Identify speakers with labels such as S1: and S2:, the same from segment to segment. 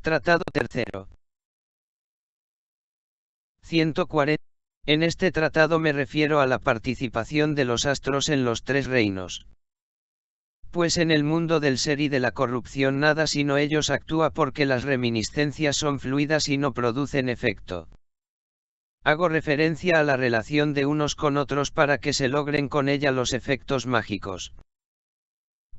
S1: Tratado tercero. 140. En este tratado me refiero a la participación de los astros en los tres reinos. Pues en el mundo del ser y de la corrupción nada sino ellos actúa porque las reminiscencias son fluidas y no producen efecto. Hago referencia a la relación de unos con otros para que se logren con ella los efectos mágicos.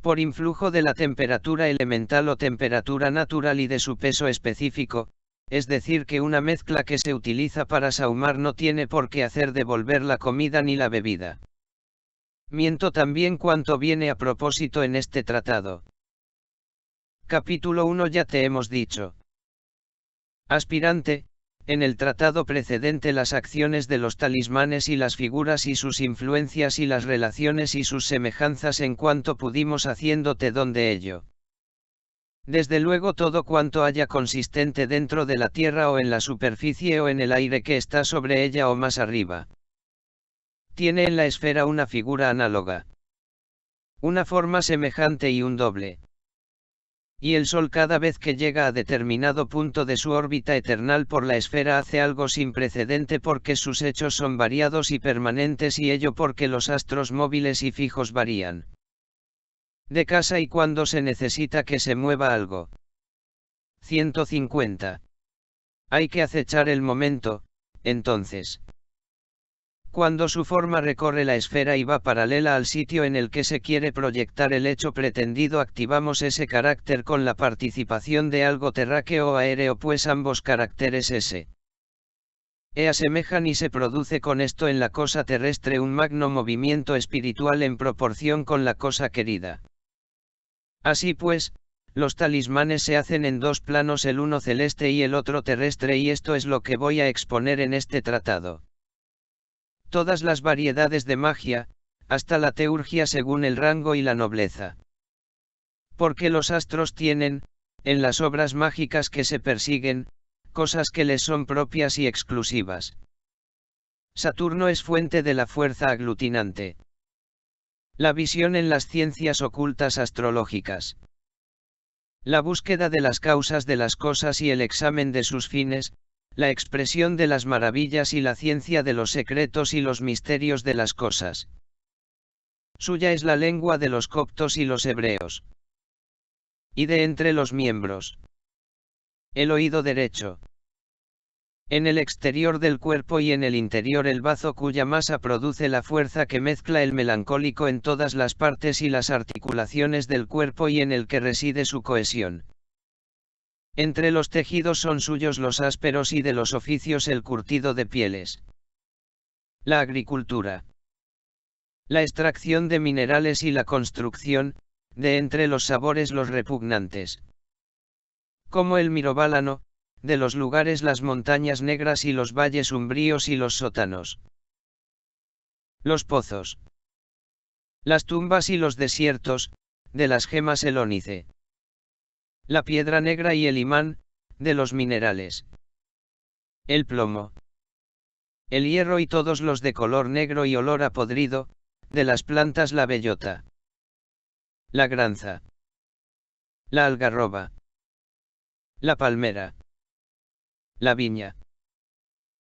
S1: Por influjo de la temperatura elemental o temperatura natural y de su peso específico, es decir que una mezcla que se utiliza para sahumar no tiene por qué hacer devolver la comida ni la bebida. Miento también cuanto viene a propósito en este tratado. Capítulo 1 ya te hemos dicho. Aspirante, en el tratado precedente las acciones de los talismanes y las figuras y sus influencias y las relaciones y sus semejanzas en cuanto pudimos haciéndote don de ello. Desde luego todo cuanto haya consistente dentro de la tierra o en la superficie o en el aire que está sobre ella o más arriba. Tiene en la esfera una figura análoga, una forma semejante y un doble. Y el Sol cada vez que llega a determinado punto de su órbita eternal por la esfera hace algo sin precedente porque sus hechos son variados y permanentes y ello porque los astros móviles y fijos varían de casa y cuando se necesita que se mueva algo. 150. Hay que acechar el momento, entonces. Cuando su forma recorre la esfera y va paralela al sitio en el que se quiere proyectar el hecho pretendido, activamos ese carácter con la participación de algo terráqueo o aéreo, pues ambos caracteres se asemejan y se produce con esto en la cosa terrestre un magno movimiento espiritual en proporción con la cosa querida. Así pues, los talismanes se hacen en dos planos, el uno celeste y el otro terrestre, y esto es lo que voy a exponer en este tratado. Todas las variedades de magia, hasta la teurgia según el rango y la nobleza. Porque los astros tienen, en las obras mágicas que se persiguen, cosas que les son propias y exclusivas. Saturno es fuente de la fuerza aglutinante. La visión en las ciencias ocultas astrológicas. La búsqueda de las causas de las cosas y el examen de sus fines, la expresión de las maravillas y la ciencia de los secretos y los misterios de las cosas. Suya es la lengua de los coptos y los hebreos. Y de entre los miembros. El oído derecho. En el exterior del cuerpo y en el interior el bazo cuya masa produce la fuerza que mezcla el melancólico en todas las partes y las articulaciones del cuerpo y en el que reside su cohesión. Entre los tejidos son suyos los ásperos y de los oficios el curtido de pieles. La agricultura. La extracción de minerales y la construcción, de entre los sabores los repugnantes. Como el mirobalano, de los lugares las montañas negras y los valles umbríos y los sótanos. Los pozos. Las tumbas y los desiertos, de las gemas el ónice. La piedra negra y el imán, de los minerales. El plomo. El hierro y todos los de color negro y olor a podrido, de las plantas la bellota. La granza. La algarroba. La palmera. La viña.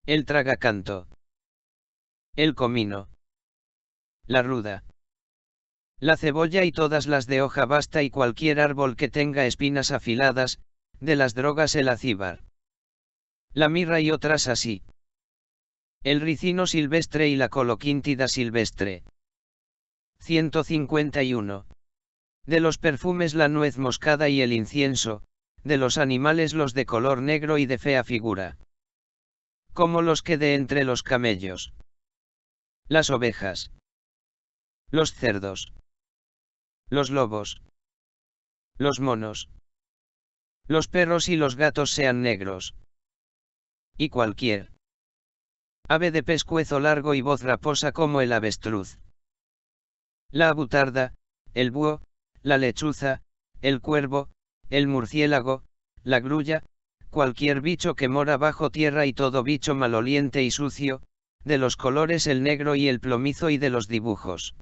S1: El tragacanto. El comino. La ruda. La cebolla y todas las de hoja basta y cualquier árbol que tenga espinas afiladas, de las drogas el acíbar. La mirra y otras así. El ricino silvestre y la coloquíntida silvestre. 151. De los perfumes la nuez moscada y el incienso, de los animales los de color negro y de fea figura. Como los que de entre los camellos. Las ovejas. Los cerdos. Los lobos. Los monos. Los perros y los gatos sean negros. Y cualquier ave de pescuezo largo y voz raposa como el avestruz. La abutarda, el búho, la lechuza, el cuervo, el murciélago, la grulla, cualquier bicho que mora bajo tierra y todo bicho maloliente y sucio, de los colores el negro y el plomizo y de los dibujos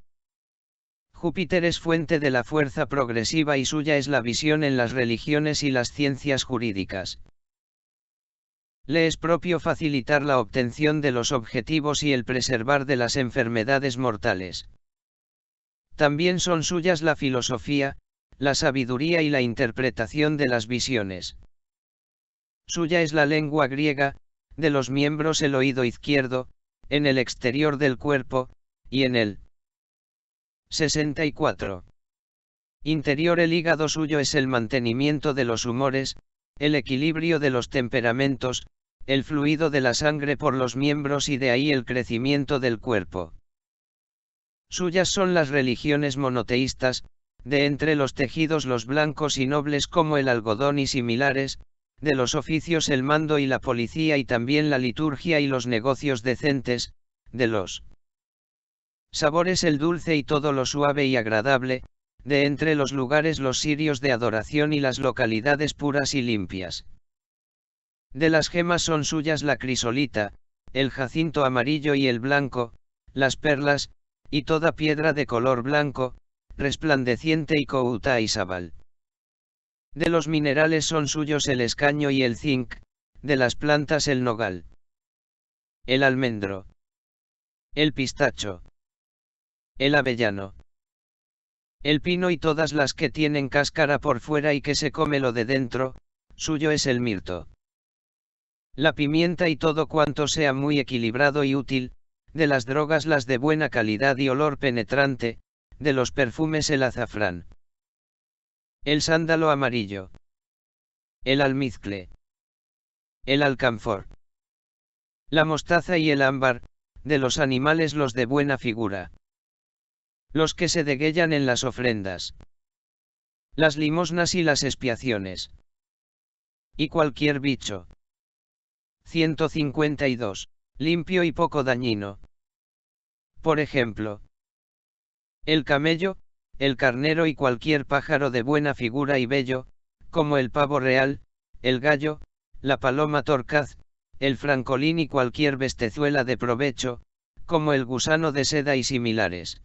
S1: Júpiter es fuente de la fuerza progresiva y suya es la visión en las religiones y las ciencias jurídicas. Le es propio facilitar la obtención de los objetivos y el preservar de las enfermedades mortales. También son suyas la filosofía, la sabiduría y la interpretación de las visiones. Suya es la lengua griega, de los miembros el oído izquierdo, en el exterior del cuerpo, y en el 64. Interior el hígado suyo es el mantenimiento de los humores, el equilibrio de los temperamentos, el fluido de la sangre por los miembros y de ahí el crecimiento del cuerpo. Suyas son las religiones monoteístas, de entre los tejidos los blancos y nobles como el algodón y similares, de los oficios el mando y la policía y también la liturgia y los negocios decentes, de los sabores el dulce y todo lo suave y agradable, de entre los lugares los sirios de adoración y las localidades puras y limpias. De las gemas son suyas la crisolita, el jacinto amarillo y el blanco, las perlas, y toda piedra de color blanco, resplandeciente y couta y sabal. De los minerales son suyos el escaño y el zinc, de las plantas el nogal, el almendro, el pistacho, el avellano, el pino y todas las que tienen cáscara por fuera y que se come lo de dentro, suyo es el mirto. La pimienta y todo cuanto sea muy equilibrado y útil, de las drogas las de buena calidad y olor penetrante, de los perfumes el azafrán, el sándalo amarillo, el almizcle, el alcanfor, la mostaza y el ámbar, de los animales los de buena figura, los que se degüellan en las ofrendas, las limosnas y las expiaciones, y cualquier bicho. 152. Limpio y poco dañino. Por ejemplo, el camello, el carnero y cualquier pájaro de buena figura y bello, como el pavo real, el gallo, la paloma torcaz, el francolín y cualquier bestezuela de provecho, como el gusano de seda y similares.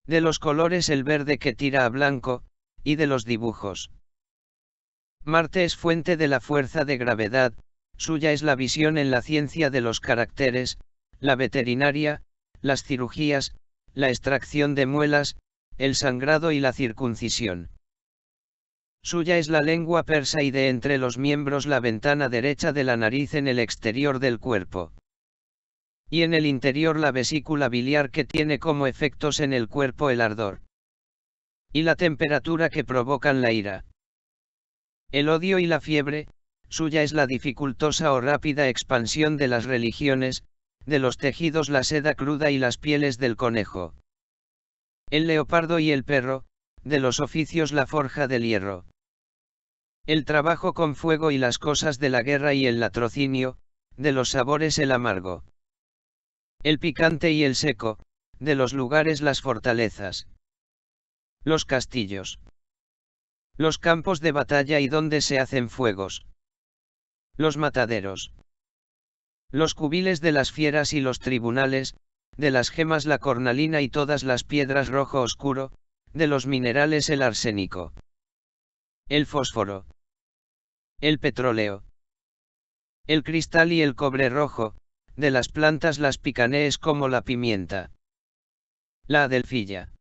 S1: De los colores el verde que tira a blanco, y de los dibujos. Marte es fuente de la fuerza de gravedad, suya es la visión en la ciencia de los caracteres, la veterinaria, las cirugías, la extracción de muelas, el sangrado y la circuncisión. Suya es la lengua persa y de entre los miembros la ventana derecha de la nariz en el exterior del cuerpo. Y en el interior la vesícula biliar que tiene como efectos en el cuerpo el ardor y la temperatura que provocan la ira, el odio y la fiebre. Suya es la dificultosa o rápida expansión de las religiones, de los tejidos la seda cruda y las pieles del conejo, el leopardo y el perro, de los oficios la forja del hierro, el trabajo con fuego y las cosas de la guerra y el latrocinio, de los sabores el amargo, el picante y el seco, de los lugares las fortalezas, los castillos, los campos de batalla y donde se hacen fuegos, los mataderos, los cubiles de las fieras y los tribunales, de las gemas la cornalina y todas las piedras rojo oscuro, de los minerales el arsénico, el fósforo, el petróleo, el cristal y el cobre rojo, de las plantas las picanees como la pimienta, la adelfilla,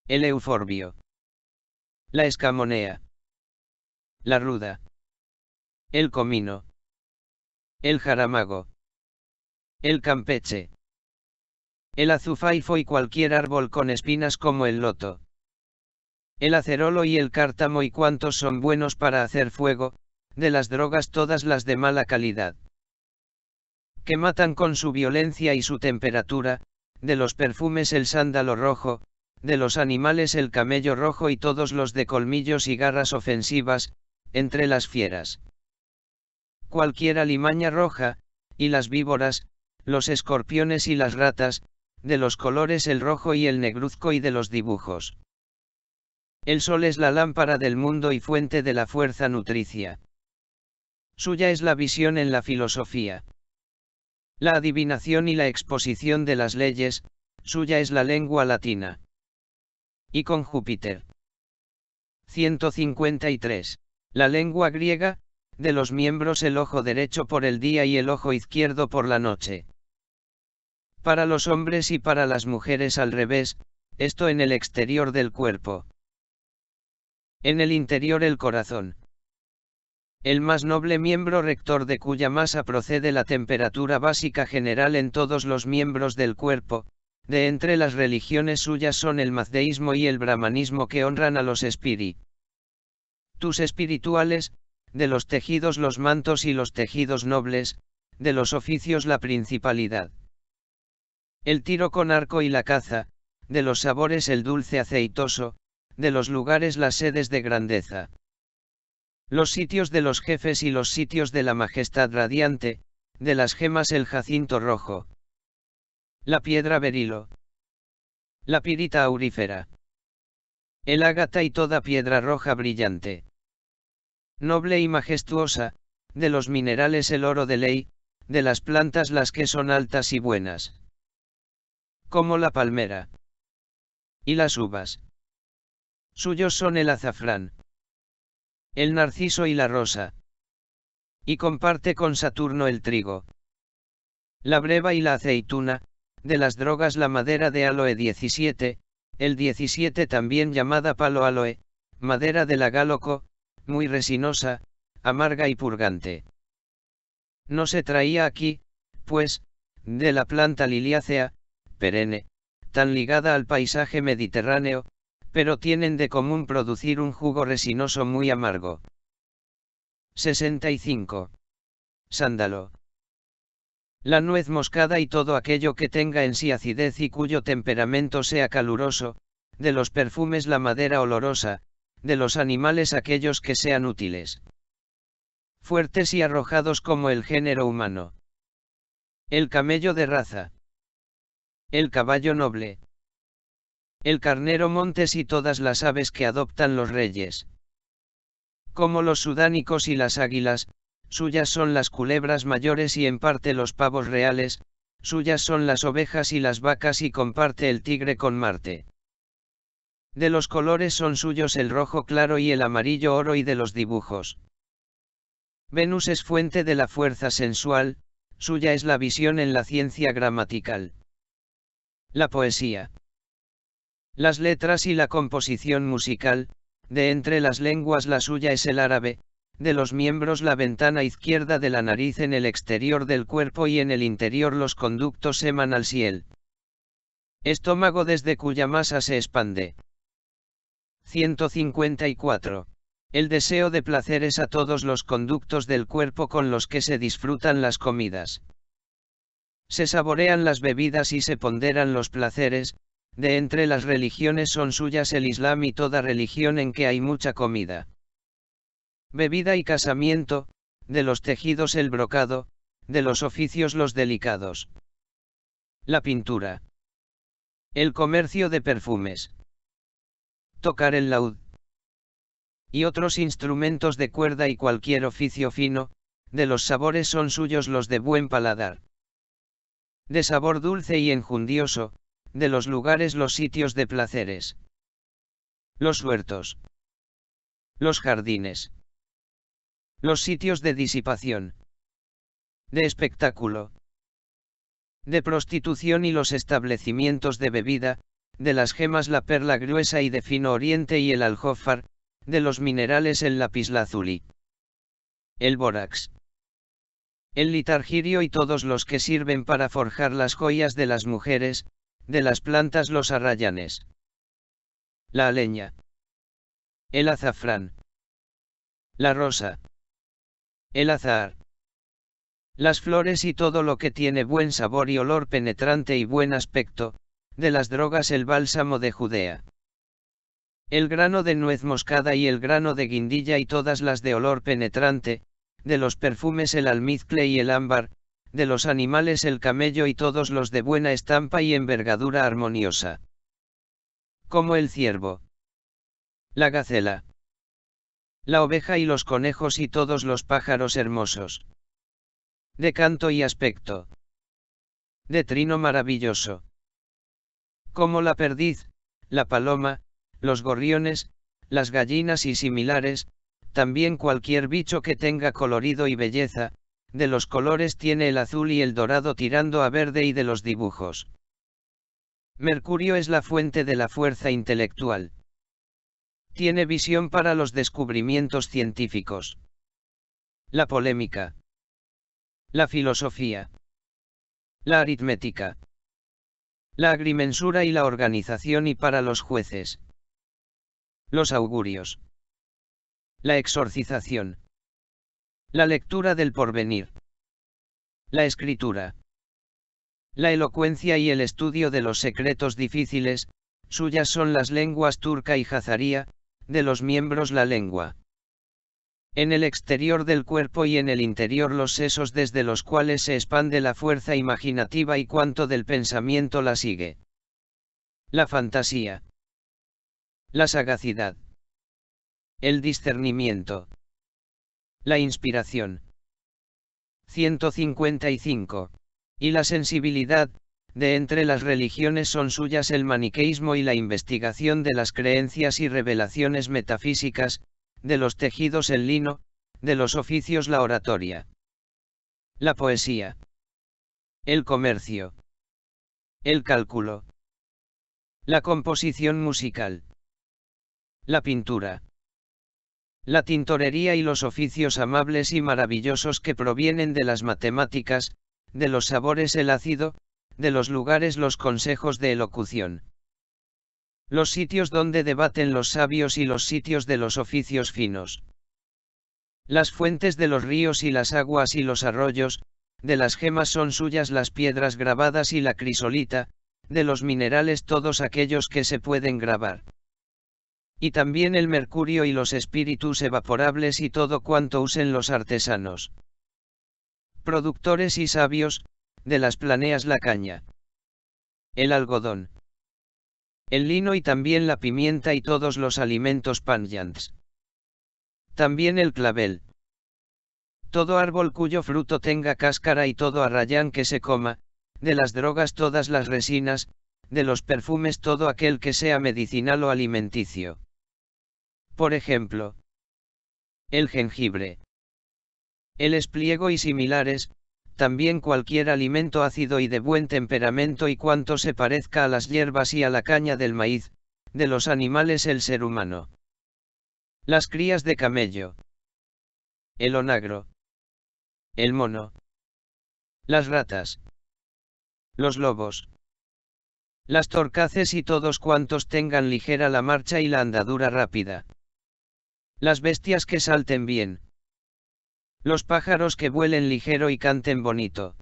S1: el euforbio, la escamonea, la ruda, el comino, el jaramago, el campeche, el azufaifo y cualquier árbol con espinas como el loto, el acerolo y el cártamo y cuantos son buenos para hacer fuego, de las drogas todas las de mala calidad, que matan con su violencia y su temperatura, de los perfumes el sándalo rojo, de los animales el camello rojo y todos los de colmillos y garras ofensivas, entre las fieras. Cualquier alimaña roja, y las víboras, los escorpiones y las ratas, de los colores el rojo y el negruzco y de los dibujos. El sol es la lámpara del mundo y fuente de la fuerza nutricia. Suya es la visión en la filosofía, la adivinación y la exposición de las leyes, suya es la lengua latina. y con Júpiter. 153. La lengua griega, de los miembros el ojo derecho por el día y el ojo izquierdo por la noche. Para los hombres y para las mujeres al revés, esto en el exterior del cuerpo. En el interior el corazón. El más noble miembro rector de cuya masa procede la temperatura básica general en todos los miembros del cuerpo, de entre las religiones suyas son el mazdeísmo y el brahmanismo que honran a los espíritus espirituales, de los tejidos los mantos y los tejidos nobles, de los oficios la principalidad. El tiro con arco y la caza, de los sabores el dulce aceitoso, de los lugares las sedes de grandeza. Los sitios de los jefes y los sitios de la majestad radiante, de las gemas el jacinto rojo. La piedra berilo. La pirita aurífera. El ágata y toda piedra roja brillante. Noble y majestuosa, de los minerales el oro de ley, de las plantas las que son altas y buenas. Como la palmera. Y las uvas. Suyos son el azafrán, el narciso y la rosa. Y comparte con Saturno el trigo. La breva y la aceituna, de las drogas la madera de aloe 17, el 17 también llamada palo aloe, madera del agaloco, muy resinosa, amarga y purgante. No se traía aquí, pues, de la planta liliácea, perenne, tan ligada al paisaje mediterráneo, pero tienen de común producir un jugo resinoso muy amargo. 65. Sándalo. La nuez moscada y todo aquello que tenga en sí acidez y cuyo temperamento sea caluroso, de los perfumes la madera olorosa, de los animales aquellos que sean útiles, fuertes y arrojados como el género humano. El camello de raza. El caballo noble. El carnero montes y todas las aves que adoptan los reyes. Como los sudánicos y las águilas, suyas son las culebras mayores y en parte los pavos reales, suyas son las ovejas y las vacas y comparte el tigre con Marte. De los colores son suyos el rojo claro y el amarillo oro y de los dibujos. Venus es fuente de la fuerza sensual, suya es la visión en la ciencia gramatical. La poesía. Las letras y la composición musical, de entre las lenguas la suya es el árabe, de los miembros la ventana izquierda de la nariz en el exterior del cuerpo y en el interior los conductos eman al ciel. Estómago desde cuya masa se expande. 154. El deseo de placer es a todos los conductos del cuerpo con los que se disfrutan las comidas. Se saborean las bebidas y se ponderan los placeres. De entre las religiones son suyas el Islam y toda religión en que hay mucha comida. Bebida y casamiento, de los tejidos el brocado, de los oficios los delicados. La pintura. El comercio de perfumes. Tocar el laúd. Y otros instrumentos de cuerda y cualquier oficio fino, de los sabores son suyos los de buen paladar. De sabor dulce y enjundioso, de los lugares los sitios de placeres. Los huertos. Los jardines. Los sitios de disipación. De espectáculo. De prostitución y los establecimientos de bebida, de las gemas la perla gruesa y de fino oriente y el aljófar, de los minerales el lapislázuli. El bórax. El litargirio y todos los que sirven para forjar las joyas de las mujeres, de las plantas los arrayanes. La aleña. El azafrán. La rosa. El azahar. Las flores y todo lo que tiene buen sabor y olor penetrante y buen aspecto, de las drogas el bálsamo de Judea. El grano de nuez moscada y el grano de guindilla y todas las de olor penetrante, de los perfumes el almizcle y el ámbar, de los animales el camello y todos los de buena estampa y envergadura armoniosa. Como el ciervo. La gacela. La oveja y los conejos y todos los pájaros hermosos. De canto y aspecto. De trino maravilloso. Como la perdiz, la paloma, los gorriones, las gallinas y similares, también cualquier bicho que tenga colorido y belleza, de los colores tiene el azul y el dorado tirando a verde y de los dibujos. Mercurio es la fuente de la fuerza intelectual. Tiene visión para los descubrimientos científicos. La polémica. La filosofía. La aritmética. La agrimensura y la organización y para los jueces. Los augurios. La exorcización. La lectura del porvenir. La escritura. La elocuencia y el estudio de los secretos difíciles, suyas son las lenguas turca y jazaría, de los miembros la lengua. En el exterior del cuerpo y en el interior los sesos desde los cuales se expande la fuerza imaginativa y cuanto del pensamiento la sigue. La fantasía. La sagacidad. El discernimiento. La inspiración. 155. Y la sensibilidad, de entre las religiones son suyas el maniqueísmo y la investigación de las creencias y revelaciones metafísicas, de los tejidos el lino, de los oficios la oratoria. La poesía. El comercio. El cálculo. La composición musical. La pintura. La tintorería y los oficios amables y maravillosos que provienen de las matemáticas, de los sabores el ácido, de los lugares los consejos de elocución. Los sitios donde debaten los sabios y los sitios de los oficios finos. Las fuentes de los ríos y las aguas y los arroyos, de las gemas son suyas las piedras grabadas y la crisolita, de los minerales todos aquellos que se pueden grabar. Y también el mercurio y los espíritus evaporables y todo cuanto usen los artesanos. Productores y sabios, de las planeas la caña. El algodón. El lino y también la pimienta y todos los alimentos pungentes. También el clavel. Todo árbol cuyo fruto tenga cáscara y todo arrayán que se coma, de las drogas todas las resinas, de los perfumes todo aquel que sea medicinal o alimenticio. Por ejemplo, el jengibre, el espliego y similares, también cualquier alimento ácido y de buen temperamento y cuanto se parezca a las hierbas y a la caña del maíz, de los animales el ser humano. Las crías de camello, el onagro, el mono, las ratas, los lobos, las torcaces y todos cuantos tengan ligera la marcha y la andadura rápida. Las bestias que salten bien. Los pájaros que vuelen ligero y canten bonito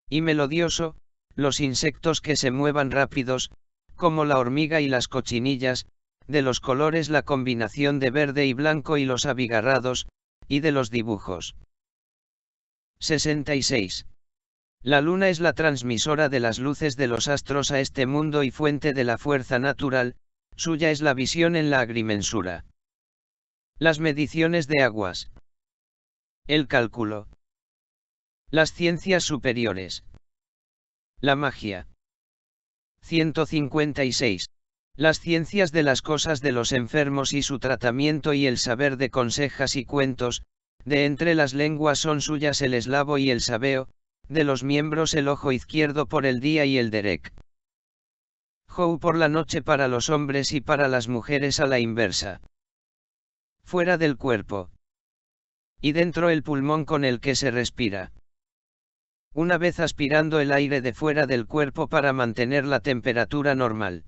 S1: y melodioso, los insectos que se muevan rápidos, como la hormiga y las cochinillas, de los colores la combinación de verde y blanco y los abigarrados, y de los dibujos. 66. La luna es la transmisora de las luces de los astros a este mundo y fuente de la fuerza natural, suya es la visión en la agrimensura. Las mediciones de aguas. El cálculo. Las ciencias superiores. La magia. 156. Las ciencias de las cosas de los enfermos y su tratamiento y el saber de consejas y cuentos, de entre las lenguas son suyas el eslavo y el sabeo, de los miembros el ojo izquierdo por el día y el derek. Jou por la noche para los hombres y para las mujeres a la inversa. Fuera del cuerpo. Y dentro el pulmón con el que se respira. Una vez aspirando el aire de fuera del cuerpo para mantener la temperatura normal.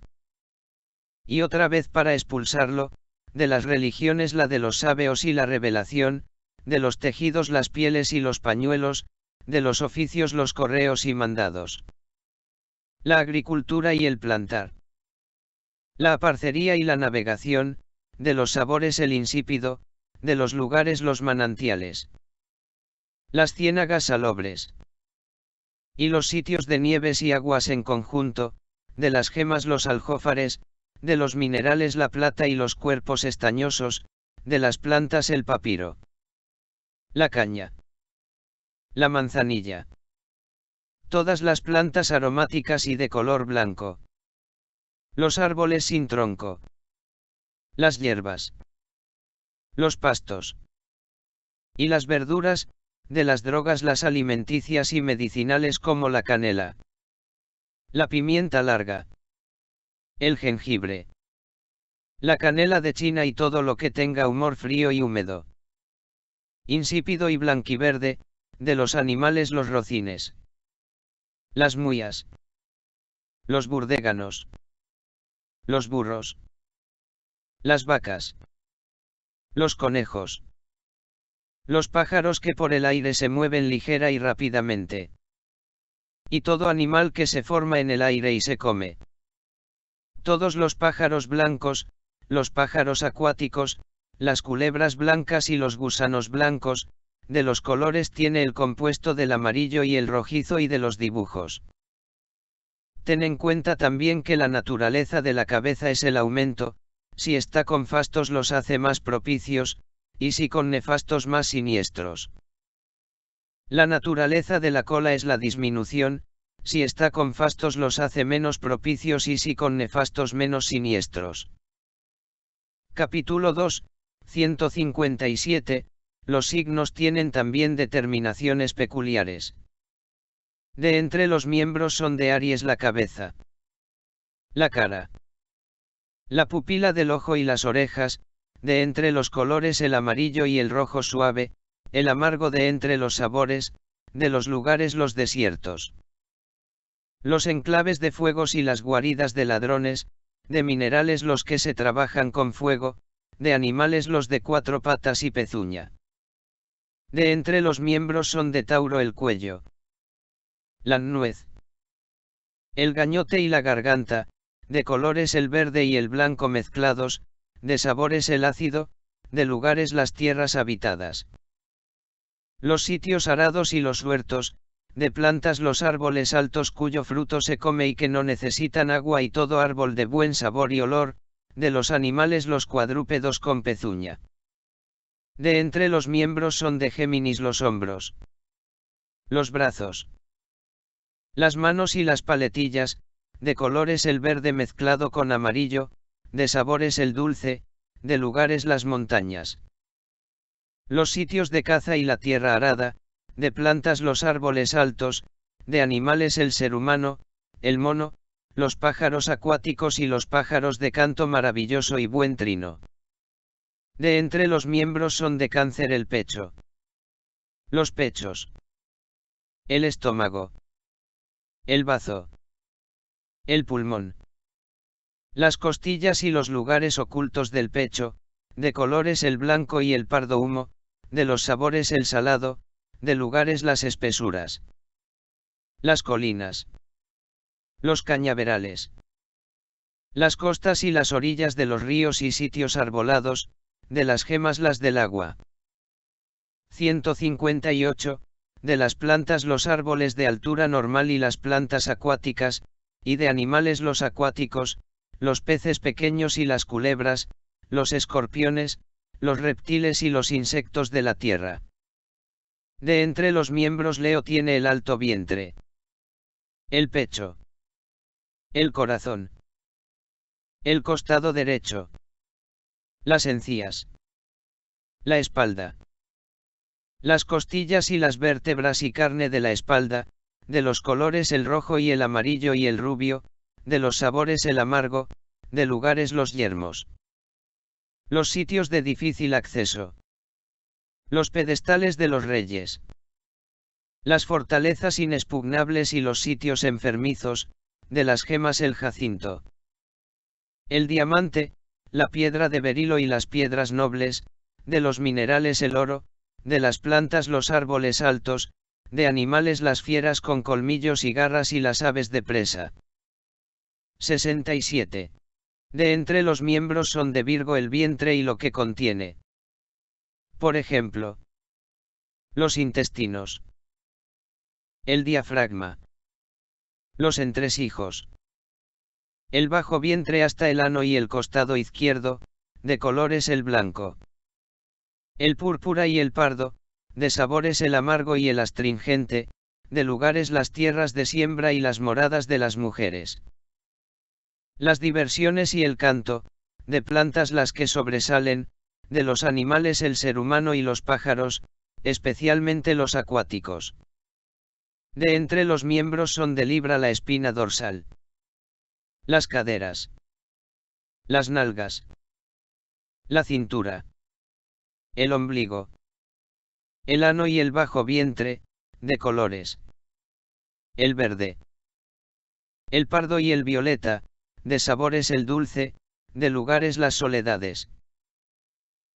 S1: Y otra vez para expulsarlo, de las religiones la de los sabeos y la revelación, de los tejidos las pieles y los pañuelos, de los oficios los correos y mandados. La agricultura y el plantar. La aparcería y la navegación, de los sabores el insípido, de los lugares los manantiales. Las ciénagas salobres. Y los sitios de nieves y aguas en conjunto, de las gemas los aljófares, de los minerales la plata y los cuerpos estañosos, de las plantas el papiro. La caña. La manzanilla. Todas las plantas aromáticas y de color blanco. Los árboles sin tronco. Las hierbas. Los pastos. Y las verduras, de las drogas las alimenticias y medicinales como la canela. La pimienta larga. El jengibre. La canela de China y todo lo que tenga humor frío y húmedo. Insípido y blanquiverde, de los animales los rocines. Las muyas. Los burdéganos. Los burros. Las vacas. Los conejos. Los pájaros que por el aire se mueven ligera y rápidamente. Y todo animal que se forma en el aire y se come. Todos los pájaros blancos, los pájaros acuáticos, las culebras blancas y los gusanos blancos, de los colores tiene el compuesto del amarillo y el rojizo y de los dibujos. Ten en cuenta también que la naturaleza de la cabeza es el aumento, si está con fastos los hace más propicios, y si con nefastos más siniestros. La naturaleza de la cola es la disminución, si está con fastos los hace menos propicios y si con nefastos menos siniestros. Capítulo 2, 157, los signos tienen también determinaciones peculiares. De entre los miembros son de Aries la cabeza, la cara, la pupila del ojo y las orejas, de entre los colores el amarillo y el rojo suave, el amargo de entre los sabores, de los lugares los desiertos. Los enclaves de fuegos y las guaridas de ladrones, de minerales los que se trabajan con fuego, de animales los de cuatro patas y pezuña. De entre los miembros son de Tauro el cuello, la nuez, el gañote y la garganta, de colores el verde y el blanco mezclados, de sabores el ácido, de lugares las tierras habitadas. Los sitios arados y los huertos, de plantas los árboles altos cuyo fruto se come y que no necesitan agua y todo árbol de buen sabor y olor, de los animales los cuadrúpedos con pezuña. De entre los miembros son de Géminis los hombros, los brazos, las manos y las paletillas, de colores el verde mezclado con amarillo, de sabores el dulce, de lugares las montañas. Los sitios de caza y la tierra arada, de plantas los árboles altos, de animales el ser humano, el mono, los pájaros acuáticos y los pájaros de canto maravilloso y buen trino. De entre los miembros son de Cáncer el pecho, los pechos, el estómago, el bazo, el pulmón, las costillas y los lugares ocultos del pecho, de colores el blanco y el pardo humo, de los sabores el salado, de lugares las espesuras, las colinas, los cañaverales, las costas y las orillas de los ríos y sitios arbolados, de las gemas las del agua. 158, de las plantas los árboles de altura normal y las plantas acuáticas, y de animales los acuáticos, los peces pequeños y las culebras, los escorpiones, los reptiles y los insectos de la tierra. De entre los miembros Leo tiene el alto vientre, el pecho, el corazón, el costado derecho, las encías, la espalda, las costillas y las vértebras y carne de la espalda, de los colores el rojo y el amarillo y el rubio, de los sabores el amargo, de lugares los yermos. Los sitios de difícil acceso. Los pedestales de los reyes. Las fortalezas inexpugnables y los sitios enfermizos, de las gemas el jacinto. El diamante, la piedra de berilo y las piedras nobles, de los minerales el oro, de las plantas los árboles altos, de animales las fieras con colmillos y garras y las aves de presa. 67. De entre los miembros son de Virgo el vientre y lo que contiene. Por ejemplo, los intestinos, el diafragma, los entresijos, el bajo vientre hasta el ano y el costado izquierdo, de colores el blanco, el púrpura y el pardo, de sabores el amargo y el astringente, de lugares las tierras de siembra y las moradas de las mujeres. Las diversiones y el canto, de plantas las que sobresalen, de los animales el ser humano y los pájaros, especialmente los acuáticos. De entre los miembros son de libra la espina dorsal, las caderas, las nalgas, la cintura, el ombligo, el ano y el bajo vientre, de colores, el verde, el pardo y el violeta, de sabores el dulce, de lugares las soledades,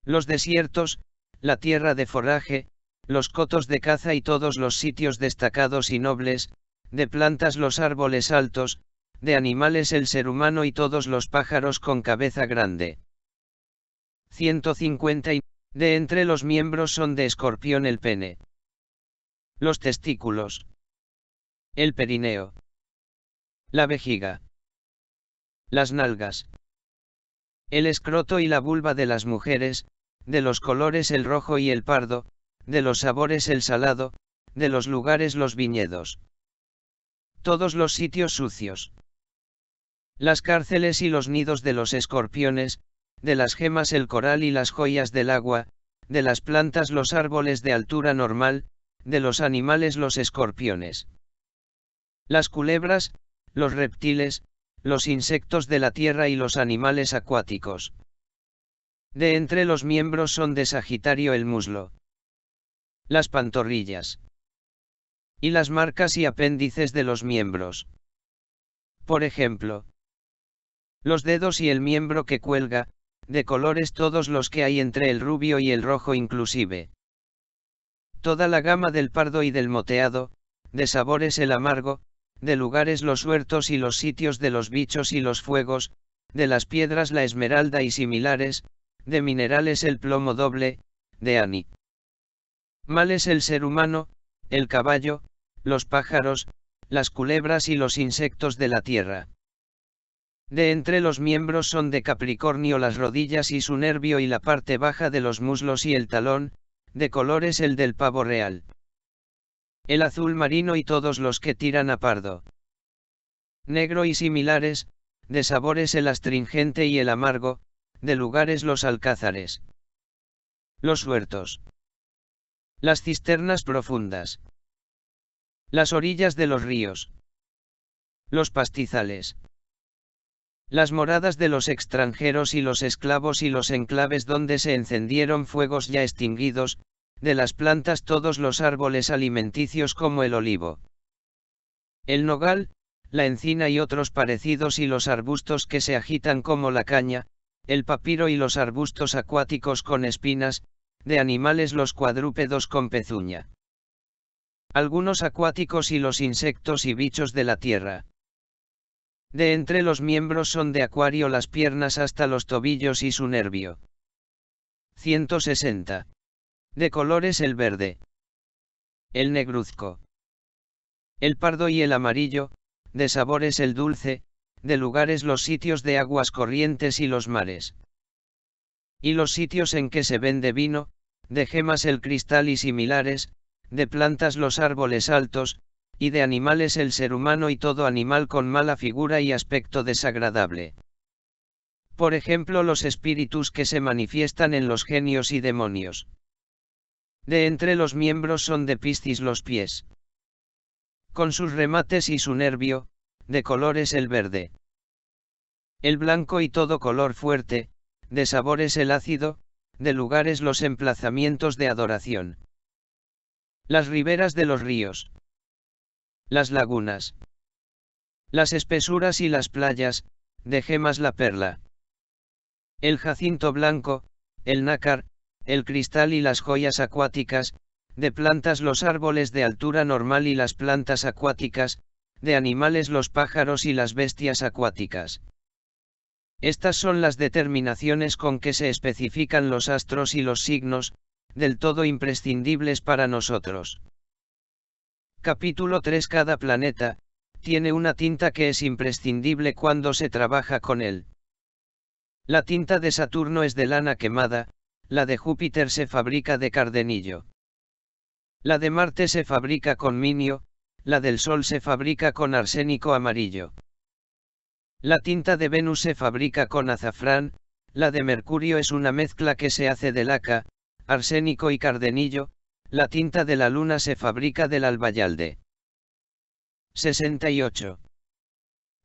S1: los desiertos, la tierra de forraje, los cotos de caza y todos los sitios destacados y nobles, de plantas los árboles altos, de animales el ser humano y todos los pájaros con cabeza grande. 150. De entre los miembros son de escorpión el pene, los testículos, el perineo, la vejiga, las nalgas, el escroto y la vulva de las mujeres, de los colores el rojo y el pardo, de los sabores el salado, de los lugares los viñedos. Todos los sitios sucios. Las cárceles y los nidos de los escorpiones, de las gemas el coral y las joyas del agua, de las plantas los árboles de altura normal, de los animales los escorpiones. Las culebras, los reptiles, los insectos de la tierra y los animales acuáticos. De entre los miembros son de Sagitario el muslo, las pantorrillas y las marcas y apéndices de los miembros. Por ejemplo, los dedos y el miembro que cuelga, de colores todos los que hay entre el rubio y el rojo inclusive. Toda la gama del pardo y del moteado, de sabores el amargo, de lugares los huertos y los sitios de los bichos y los fuegos, de las piedras la esmeralda y similares, de minerales el plomo doble, de animales el ser humano, el caballo, los pájaros, las culebras y los insectos de la tierra. De entre los miembros son de Capricornio las rodillas y su nervio y la parte baja de los muslos y el talón, de colores el del pavo real, el azul marino y todos los que tiran a pardo negro y similares, de sabores el astringente y el amargo, de lugares los alcázares, los huertos, las cisternas profundas, las orillas de los ríos, los pastizales, las moradas de los extranjeros y los esclavos y los enclaves donde se encendieron fuegos ya extinguidos, de las plantas todos los árboles alimenticios como el olivo, el nogal, la encina y otros parecidos y los arbustos que se agitan como la caña, el papiro y los arbustos acuáticos con espinas, de animales los cuadrúpedos con pezuña, algunos acuáticos y los insectos y bichos de la tierra. De entre los miembros son de Acuario las piernas hasta los tobillos y su nervio. 160. De colores el verde, el negruzco, el pardo y el amarillo, de sabores el dulce, de lugares los sitios de aguas corrientes y los mares. Y los sitios en que se vende vino, de gemas el cristal y similares, de plantas los árboles altos, y de animales el ser humano y todo animal con mala figura y aspecto desagradable. Por ejemplo los espíritus que se manifiestan en los genios y demonios. De entre los miembros son de Piscis los pies, con sus remates y su nervio, de colores el verde, el blanco y todo color fuerte, de sabores el ácido, de lugares los emplazamientos de adoración, las riberas de los ríos, las lagunas, las espesuras y las playas, de gemas la perla, el jacinto blanco, el nácar, el cristal y las joyas acuáticas, de plantas los árboles de altura normal y las plantas acuáticas, de animales los pájaros y las bestias acuáticas. Estas son las determinaciones con que se especifican los astros y los signos, del todo imprescindibles para nosotros. Capítulo 3. Cada planeta tiene una tinta que es imprescindible cuando se trabaja con él. La tinta de Saturno es de lana quemada, la de Júpiter se fabrica de cardenillo. La de Marte se fabrica con minio, la del Sol se fabrica con arsénico amarillo. La tinta de Venus se fabrica con azafrán, la de Mercurio es una mezcla que se hace de laca, arsénico y cardenillo, la tinta de la Luna se fabrica del albayalde. 68.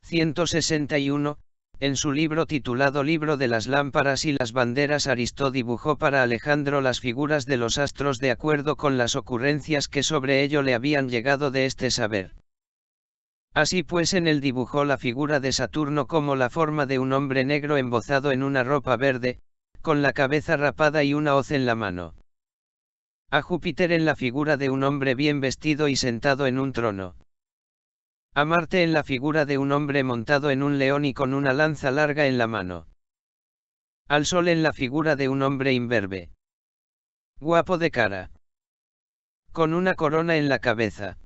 S1: 161. En su libro titulado Libro de las lámparas y las banderas, Aristó dibujó para Alejandro las figuras de los astros de acuerdo con las ocurrencias que sobre ello le habían llegado de este saber. Así pues, en él dibujó la figura de Saturno como la forma de un hombre negro embozado en una ropa verde, con la cabeza rapada y una hoz en la mano. A Júpiter en la figura de un hombre bien vestido y sentado en un trono. A Marte en la figura de un hombre montado en un león y con una lanza larga en la mano. Al Sol en la figura de un hombre imberbe. Guapo de cara. Con una corona en la cabeza.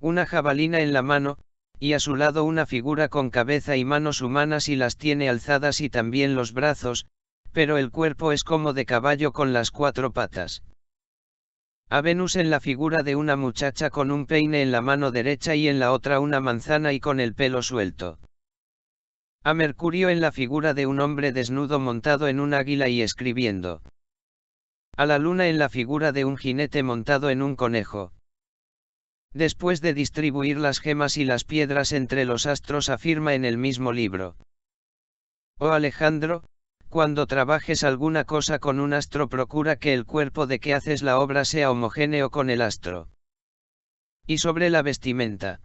S1: Una jabalina en la mano, y a su lado una figura con cabeza y manos humanas y las tiene alzadas y también los brazos, pero el cuerpo es como de caballo con las 4 patas. A Venus en la figura de una muchacha con un peine en la mano derecha y en la otra una manzana y con el pelo suelto. A Mercurio en la figura de un hombre desnudo montado en un águila y escribiendo. A la Luna en la figura de un jinete montado en un conejo. Después de distribuir las gemas y las piedras entre los astros, afirma en el mismo libro. Oh Alejandro, cuando trabajes alguna cosa con un astro, procura que el cuerpo de que haces la obra sea homogéneo con el astro. Y sobre la vestimenta.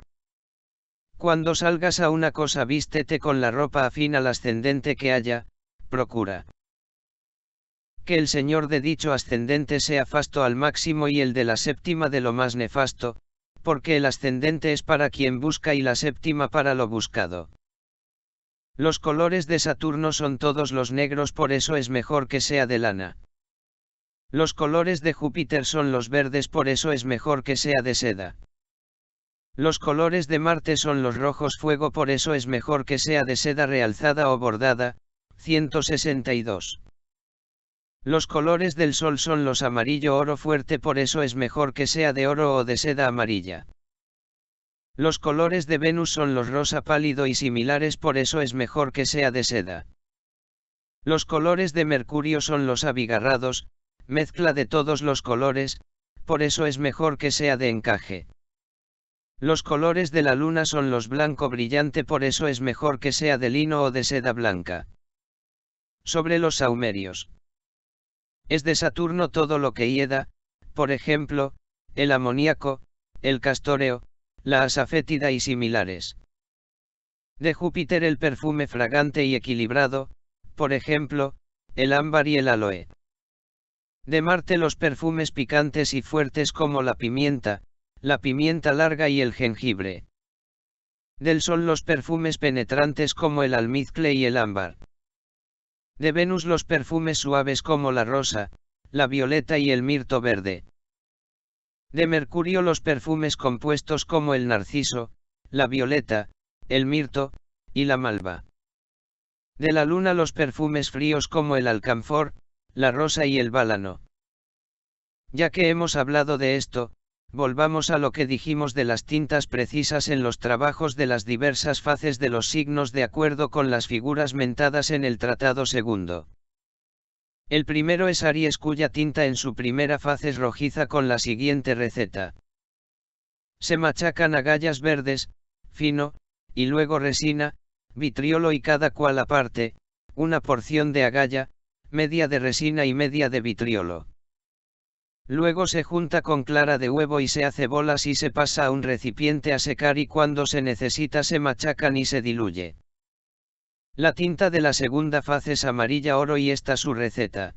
S1: Cuando salgas a una cosa, vístete con la ropa afín al ascendente que haya, procura que el señor de dicho ascendente sea fasto al máximo y el de la séptima de lo más nefasto, porque el ascendente es para quien busca y la séptima para lo buscado. Los colores de Saturno son todos los negros, por eso es mejor que sea de lana. Los colores de Júpiter son los verdes, por eso es mejor que sea de seda. Los colores de Marte son los rojos fuego, por eso es mejor que sea de seda realzada o bordada. 162. Los colores del Sol son los amarillo oro fuerte, por eso es mejor que sea de oro o de seda amarilla. Los colores de Venus son los rosa pálido y similares, por eso es mejor que sea de seda. Los colores de Mercurio son los abigarrados, mezcla de todos los colores, por eso es mejor que sea de encaje. Los colores de la Luna son los blanco brillante, por eso es mejor que sea de lino o de seda blanca. Sobre los saumerios. Es de Saturno todo lo que hieda, por ejemplo, el amoníaco, el castoreo, la asafétida y similares. De Júpiter el perfume fragante y equilibrado, por ejemplo, el ámbar y el aloe. De Marte los perfumes picantes y fuertes como la pimienta larga y el jengibre. Del Sol los perfumes penetrantes como el almizcle y el ámbar. De Venus los perfumes suaves como la rosa, la violeta y el mirto verde. De Mercurio los perfumes compuestos como el narciso, la violeta, el mirto, y la malva. De la Luna los perfumes fríos como el alcanfor, la rosa y el bálano. Ya que hemos hablado de esto, volvamos a lo que dijimos de las tintas precisas en los trabajos de las diversas faces de los signos de acuerdo con las figuras mentadas en el tratado segundo. El primero es Aries, cuya tinta en su primera faz es rojiza con la siguiente receta. Se machacan agallas verdes, fino, y luego resina, vitriolo y cada cual aparte, una porción de agalla, media de resina y media de vitriolo. Luego se junta con clara de huevo y se hace bolas y se pasa a un recipiente a secar y cuando se necesita se machacan y se diluye. La tinta de la segunda faz es amarilla oro y esta su receta.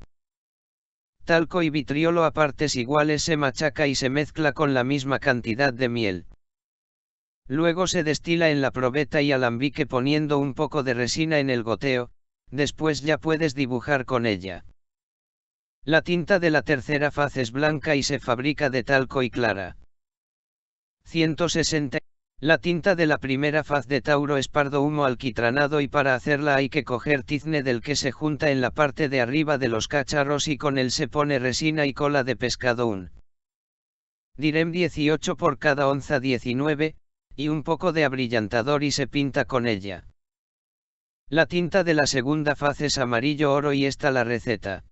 S1: Talco y vitriolo a partes iguales se machaca y se mezcla con la misma cantidad de miel. Luego se destila en la probeta y alambique poniendo un poco de resina en el goteo, después ya puedes dibujar con ella. La tinta de la tercera faz es blanca y se fabrica de talco y clara. 160. La tinta de la primera faz de Tauro es pardo humo alquitranado y para hacerla hay que coger tizne del que se junta en la parte de arriba de los cacharros y con él se pone resina y cola de pescado un direm 18 por cada onza 19, y un poco de abrillantador y se pinta con ella. La tinta de la segunda faz es amarillo oro y esta la receta.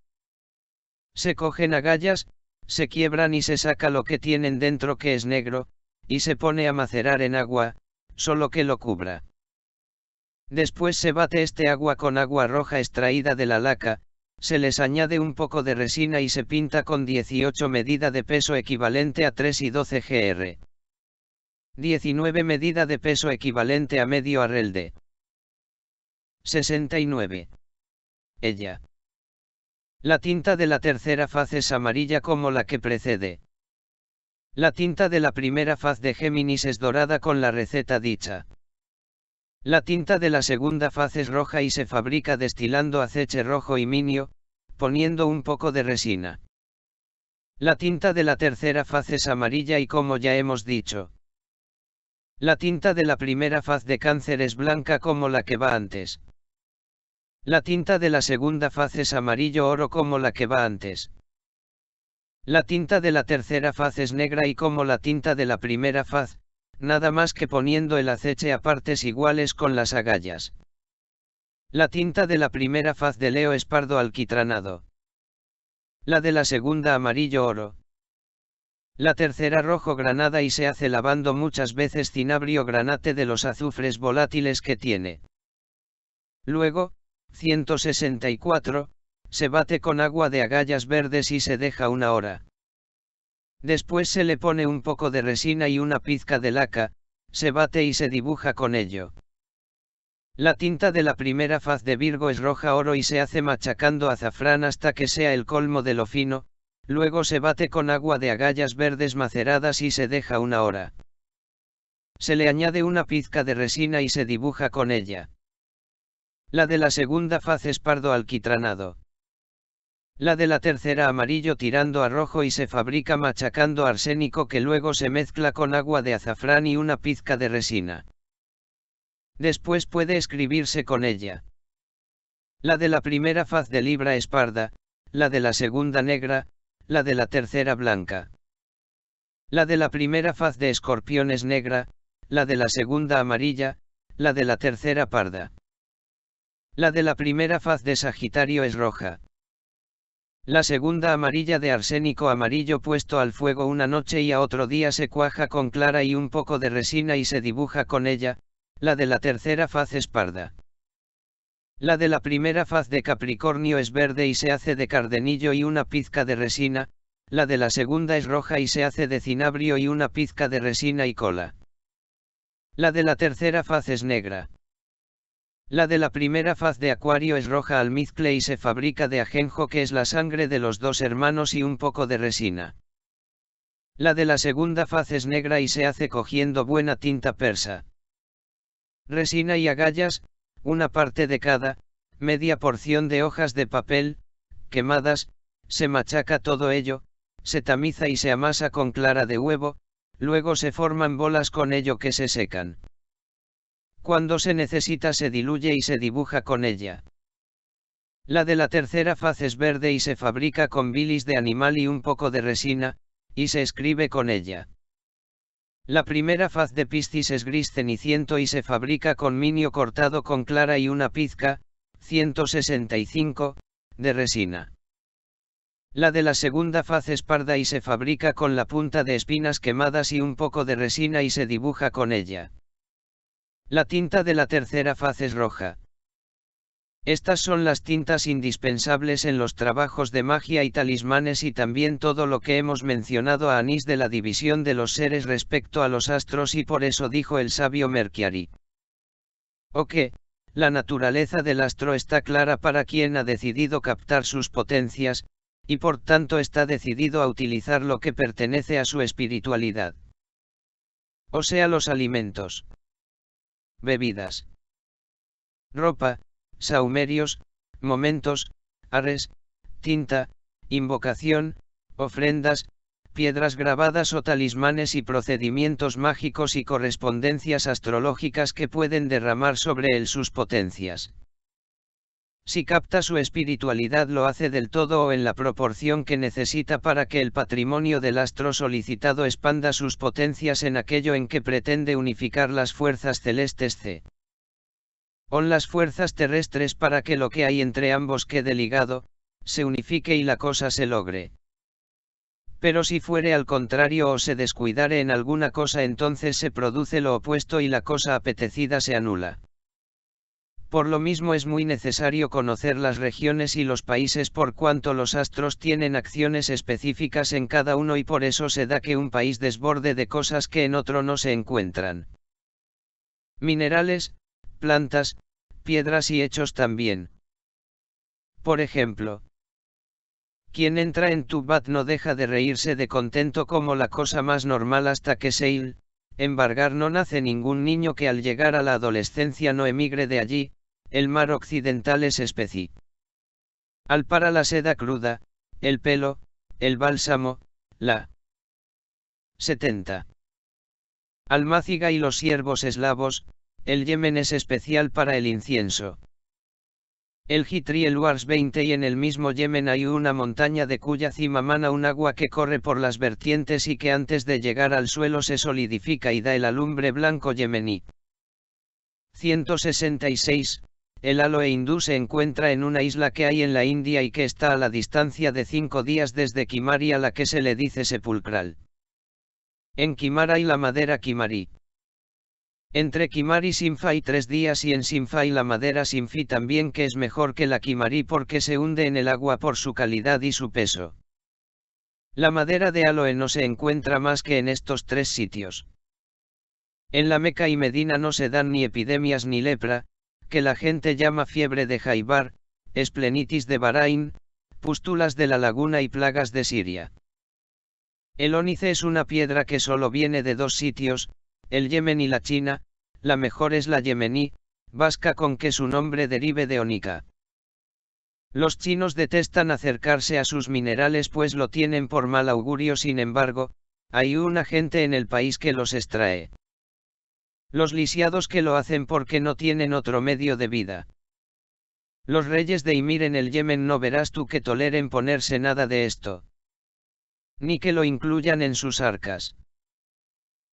S1: Se cogen agallas, se quiebran y se saca lo que tienen dentro que es negro, y se pone a macerar en agua, solo que lo cubra. Después se bate este agua con agua roja extraída de la laca, se les añade un poco de resina y se pinta con 18 medida de peso equivalente a 3 y 12 gr. 19 medida de peso equivalente a medio arrel de 69. Ella. La tinta de la tercera faz es amarilla como la que precede. La tinta de la primera faz de Géminis es dorada con la receta dicha. La tinta de la segunda faz es roja y se fabrica destilando aceite rojo y minio, poniendo un poco de resina. La tinta de la tercera faz es amarilla y como ya hemos dicho. La tinta de la primera faz de Cáncer es blanca como la que va antes. La tinta de la segunda faz es amarillo oro como la que va antes. La tinta de la tercera faz es negra y como la tinta de la primera faz, nada más que poniendo el aceite a partes iguales con las agallas. La tinta de la primera faz de Leo es pardo alquitranado. La de la segunda amarillo oro. La tercera rojo granada y se hace lavando muchas veces cinabrio granate de los azufres volátiles que tiene. Luego, 164, se bate con agua de agallas verdes y se deja una hora. Después se le pone un poco de resina y una pizca de laca, se bate y se dibuja con ello. La tinta de la primera faz de Virgo es roja oro y se hace machacando azafrán hasta que sea el colmo de lo fino, luego se bate con agua de agallas verdes maceradas y se deja una hora. Se le añade una pizca de resina y se dibuja con ella. La de la segunda faz es pardo alquitranado. La de la tercera amarillo tirando a rojo y se fabrica machacando arsénico que luego se mezcla con agua de azafrán y una pizca de resina. Después puede escribirse con ella. La de la primera faz de Libra es parda, la de la segunda negra, la de la tercera blanca. La de la primera faz de Escorpión es negra, la de la segunda amarilla, la de la tercera parda. La de la primera faz de Sagitario es roja. La segunda amarilla de arsénico amarillo puesto al fuego una noche y a otro día se cuaja con clara y un poco de resina y se dibuja con ella, la de la tercera faz es parda. La de la primera faz de Capricornio es verde y se hace de cardenillo y una pizca de resina, la de la segunda es roja y se hace de cinabrio y una pizca de resina y cola. La de la tercera faz es negra. La de la primera faz de Acuario es roja almizcle y se fabrica de ajenjo que es la sangre de los dos hermanos y un poco de resina. La de la segunda faz es negra y se hace cogiendo buena tinta persa. Resina y agallas, una parte de cada, media porción de hojas de papel, quemadas, se machaca todo ello, se tamiza y se amasa con clara de huevo, luego se forman bolas con ello que se secan. Cuando se necesita se diluye y se dibuja con ella. La de la tercera faz es verde y se fabrica con bilis de animal y un poco de resina, y se escribe con ella. La primera faz de Piscis es gris ceniciento y se fabrica con minio cortado con clara y una pizca, 165, de resina. La de la segunda faz es parda y se fabrica con la punta de espinas quemadas y un poco de resina y se dibuja con ella. La tinta de la tercera faz es roja. Estas son las tintas indispensables en los trabajos de magia y talismanes y también todo lo que hemos mencionado a Anís de la división de los seres respecto a los astros y por eso dijo el sabio Mercury. O que, la naturaleza del astro está clara para quien ha decidido captar sus potencias, y por tanto está decidido a utilizar lo que pertenece a su espiritualidad. O sea los alimentos, bebidas, ropa, saumerios, momentos, arres, tinta, invocación, ofrendas, piedras grabadas o talismanes y procedimientos mágicos y correspondencias astrológicas que pueden derramar sobre él sus potencias. Si capta su espiritualidad lo hace del todo o en la proporción que necesita para que el patrimonio del astro solicitado expanda sus potencias en aquello en que pretende unificar las fuerzas celestes c. On las fuerzas terrestres para que lo que hay entre ambos quede ligado, se unifique y la cosa se logre. Pero si fuere al contrario o se descuidare en alguna cosa, entonces se produce lo opuesto y la cosa apetecida se anula. Por lo mismo es muy necesario conocer las regiones y los países, por cuanto los astros tienen acciones específicas en cada uno, y por eso se da que un país desborde de cosas que en otro no se encuentran. Minerales, plantas, piedras y hechos también. Por ejemplo, quien entra en Tubbat no deja de reírse de contento como la cosa más normal hasta que se embargar no nace ningún niño que al llegar a la adolescencia no emigre de allí. El mar occidental es especie. Al para la seda cruda, el pelo, el bálsamo, la 70. Almáciga y los siervos eslavos, el Yemen es especial para el incienso. El Hitri el Wars 20, y en el mismo Yemen hay una montaña de cuya cima mana un agua que corre por las vertientes y que antes de llegar al suelo se solidifica y da el alumbre blanco yemení. 166. El aloe hindú se encuentra en una isla que hay en la India y que está a la distancia de 5 días desde Kimari, a la que se le dice sepulcral. En Kimar hay la madera Kimari. Entre Kimari y Sinfa hay 3 días, y en Sinfa hay la madera Sinfi también, que es mejor que la Kimari porque se hunde en el agua por su calidad y su peso. La madera de aloe no se encuentra más que en estos 3 sitios. En la Meca y Medina no se dan ni epidemias ni lepra, que la gente llama fiebre de Jaibar, esplenitis de Bahrain, pústulas de la laguna y plagas de Siria. El ónice es una piedra que solo viene de 2 sitios, el Yemen y la China. La mejor es la yemení, vasca, con que su nombre derive de onica. Los chinos detestan acercarse a sus minerales pues lo tienen por mal augurio, sin embargo, hay una gente en el país que los extrae. Los lisiados que lo hacen porque no tienen otro medio de vida. Los reyes de Ymir en el Yemen no verás tú que toleren ponerse nada de esto. Ni que lo incluyan en sus arcas.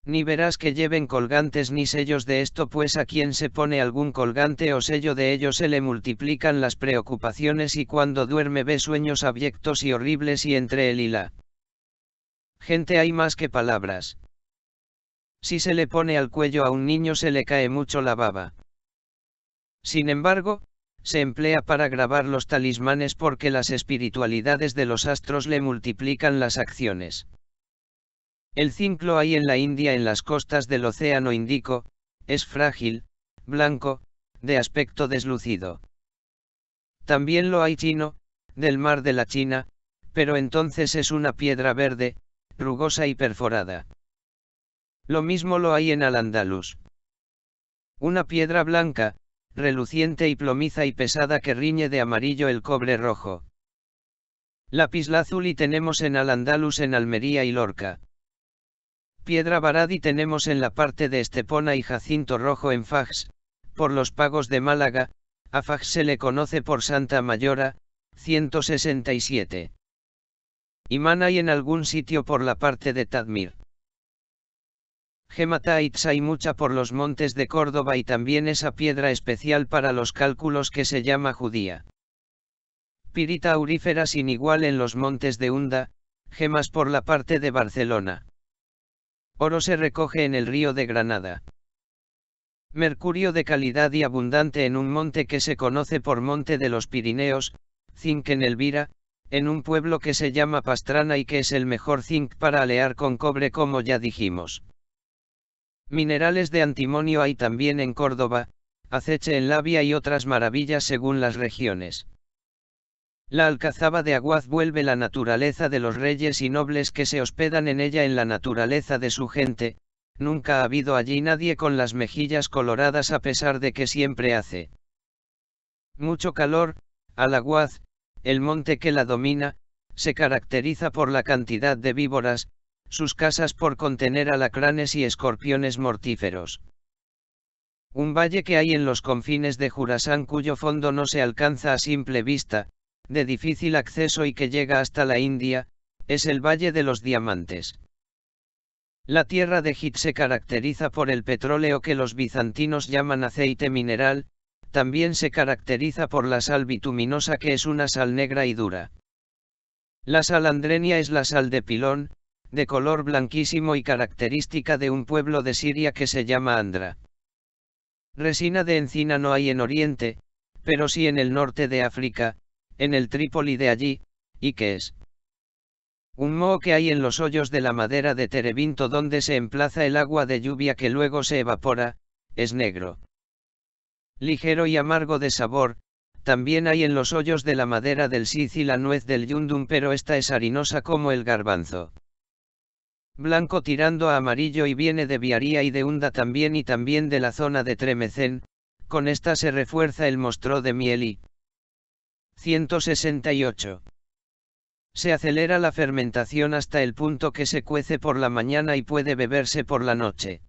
S1: Ni verás que lleven colgantes ni sellos de esto, pues a quien se pone algún colgante o sello de ello se le multiplican las preocupaciones y cuando duerme ve sueños abyectos y horribles, y entre él y la gente hay más que palabras. Si se le pone al cuello a un niño se le cae mucho la baba. Sin embargo, se emplea para grabar los talismanes porque las espiritualidades de los astros le multiplican las acciones. El zinc lo hay en la India, en las costas del Océano Índico, es frágil, blanco, de aspecto deslucido. También lo hay chino, del mar de la China, pero entonces es una piedra verde, rugosa y perforada. Lo mismo lo hay en Al-Ándalus. Una piedra blanca, reluciente y plomiza y pesada que riñe de amarillo el cobre rojo. Lapislázuli tenemos en Al-Ándalus, en Almería y Lorca. Piedra Baradi tenemos en la parte de Estepona y jacinto rojo en Fax, por los pagos de Málaga. A Fax se le conoce por Santa Mayora, 167. Imán hay en algún sitio por la parte de Tadmir. Hematites hay mucha por los montes de Córdoba y también esa piedra especial para los cálculos que se llama judía. Pirita aurífera sin igual en los montes de Hunda, gemas por la parte de Barcelona. Oro se recoge en el río de Granada. Mercurio de calidad y abundante en un monte que se conoce por Monte de los Pirineos, zinc en Elvira, en un pueblo que se llama Pastrana y que es el mejor zinc para alear con cobre, como ya dijimos. Minerales de antimonio hay también en Córdoba, aceche en Labia y otras maravillas según las regiones. La alcazaba de Aguaz vuelve la naturaleza de los reyes y nobles que se hospedan en ella en la naturaleza de su gente. Nunca ha habido allí nadie con las mejillas coloradas a pesar de que siempre hace mucho calor. Al-Aguaz, el monte que la domina, se caracteriza por la cantidad de víboras, sus casas por contener alacranes y escorpiones mortíferos. Un valle que hay en los confines de Jurasán cuyo fondo no se alcanza a simple vista, de difícil acceso y que llega hasta la India, es el Valle de los Diamantes. La tierra de Hit se caracteriza por el petróleo que los bizantinos llaman aceite mineral, también se caracteriza por la sal bituminosa, que es una sal negra y dura. La sal andrenia es la sal de Pilón, de color blanquísimo y característica de un pueblo de Siria que se llama Andra. Resina de encina no hay en Oriente, pero sí en el norte de África, en el Trípoli de allí, y que es un moho que hay en los hoyos de la madera de terebinto donde se emplaza el agua de lluvia que luego se evapora, es negro. Ligero y amargo de sabor, también hay en los hoyos de la madera del sis y la nuez del yundum, pero esta es harinosa como el garbanzo. Blanco tirando a amarillo y viene de Biaría y de Unda también y también de la zona de Tremecén, con esta se refuerza el mostró de miel y 168. Se acelera la fermentación hasta el punto que se cuece por la mañana y puede beberse por la noche.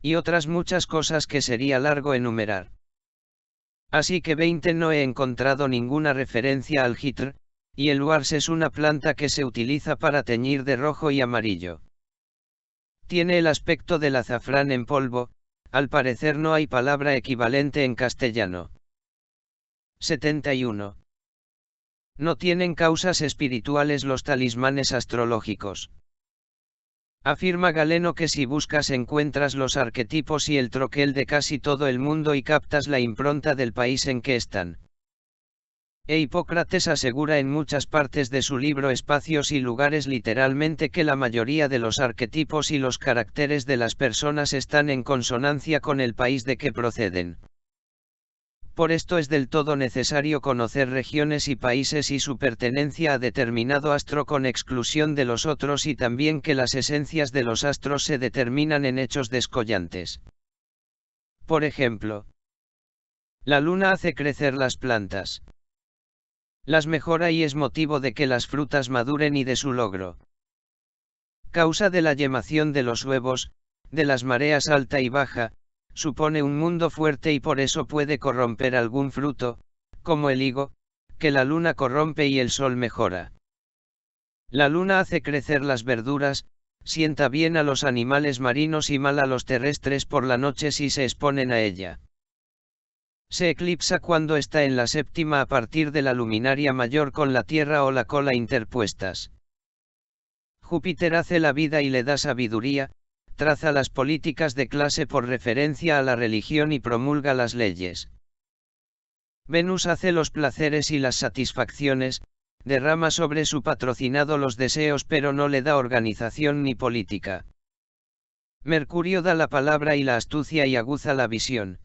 S1: Y otras muchas cosas que sería largo enumerar. Así que 20 no he encontrado ninguna referencia al jitr, y el wars es una planta que se utiliza para teñir de rojo y amarillo. Tiene el aspecto del azafrán en polvo, al parecer no hay palabra equivalente en castellano. 71. No tienen causas espirituales los talismanes astrológicos. Afirma Galeno que si buscas encuentras los arquetipos y el troquel de casi todo el mundo y captas la impronta del país en que están. E Hipócrates asegura en muchas partes de su libro Espacios y Lugares literalmente que la mayoría de los arquetipos y los caracteres de las personas están en consonancia con el país de que proceden. Por esto es del todo necesario conocer regiones y países y su pertenencia a determinado astro con exclusión de los otros, y también que las esencias de los astros se determinan en hechos descollantes. Por ejemplo, la luna hace crecer las plantas. Las mejora y es motivo de que las frutas maduren y de su logro. Causa de la yemación de los huevos, de las mareas alta y baja, supone un mundo fuerte y por eso puede corromper algún fruto, como el higo, que la luna corrompe y el sol mejora. La luna hace crecer las verduras, sienta bien a los animales marinos y mal a los terrestres por la noche si se exponen a ella. Se eclipsa cuando está en la séptima a partir de la luminaria mayor con la tierra o la cola interpuestas. Júpiter hace la vida y le da sabiduría, traza las políticas de clase por referencia a la religión y promulga las leyes. Venus hace los placeres y las satisfacciones, derrama sobre su patrocinado los deseos pero no le da organización ni política. Mercurio da la palabra y la astucia y aguza la visión.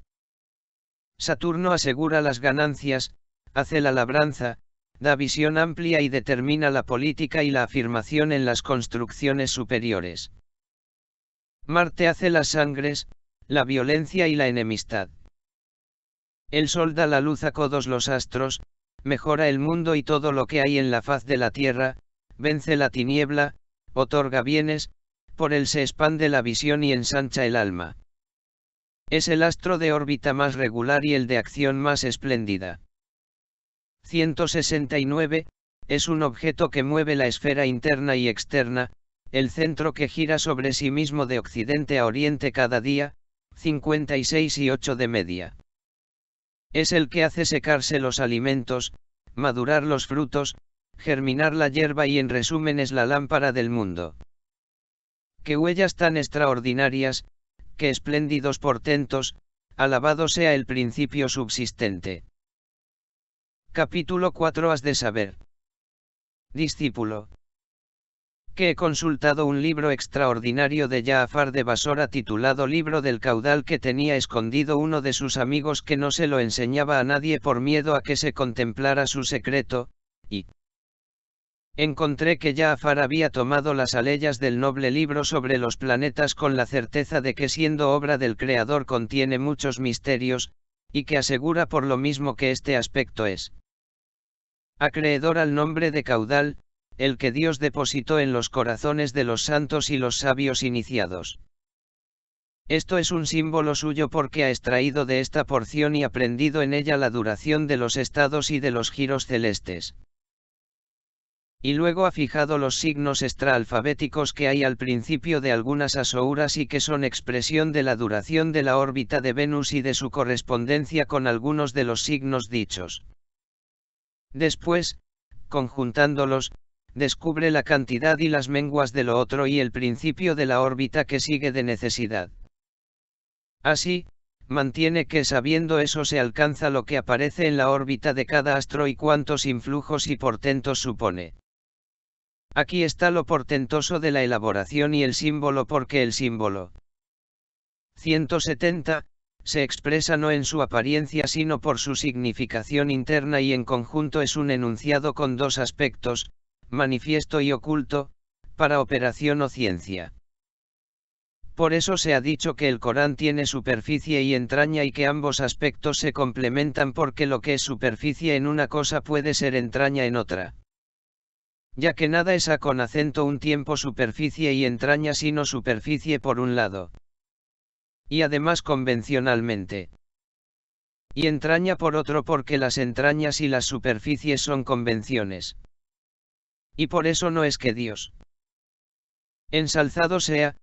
S1: Saturno asegura las ganancias, hace la labranza, da visión amplia y determina la política y la afirmación en las construcciones superiores. Marte hace las sangres, la violencia y la enemistad. El Sol da la luz a todos los astros, mejora el mundo y todo lo que hay en la faz de la tierra, vence la tiniebla, otorga bienes, por él se expande la visión y ensancha el alma. Es el astro de órbita más regular y el de acción más espléndida. 169, es un objeto que mueve la esfera interna y externa, el centro que gira sobre sí mismo de occidente a oriente cada día, 56 y 8 de media. Es el que hace secarse los alimentos, madurar los frutos, germinar la hierba y en resumen es la lámpara del mundo. Qué huellas tan extraordinarias, qué espléndidos portentos, alabado sea el principio subsistente. Capítulo 4. Has de saber, discípulo, que he consultado un libro extraordinario de Jaafar de Basora titulado Libro del Caudal que tenía escondido uno de sus amigos que no se lo enseñaba a nadie por miedo a que se contemplara su secreto, y encontré que Jaafar había tomado las aleyas del noble libro sobre los planetas con la certeza de que siendo obra del Creador contiene muchos misterios, y que asegura por lo mismo que este aspecto es acreedor al nombre de caudal, el que Dios depositó en los corazones de los santos y los sabios iniciados. Esto es un símbolo suyo porque ha extraído de esta porción y aprendido en ella la duración de los estados y de los giros celestes. y luego ha fijado los signos extraalfabéticos que hay al principio de algunas asouras y que son expresión de la duración de la órbita de Venus y de su correspondencia con algunos de los signos dichos. Después, conjuntándolos, descubre la cantidad y las menguas de lo otro y el principio de la órbita que sigue de necesidad. Así, mantiene que sabiendo eso se alcanza lo que aparece en la órbita de cada astro y cuántos influjos y portentos supone. Aquí está lo portentoso de la elaboración y el símbolo, porque el símbolo 170 se expresa no en su apariencia sino por su significación interna y en conjunto es un enunciado con dos aspectos, manifiesto y oculto, para operación o ciencia. Por eso se ha dicho que el Corán tiene superficie y entraña y que ambos aspectos se complementan, porque lo que es superficie en una cosa puede ser entraña en otra. Ya que nada es a con acento un tiempo superficie y entraña sino superficie por un lado. Y además convencionalmente. Y entraña por otro, porque las entrañas y las superficies son convenciones. Y por eso no es que Dios ensalzado sea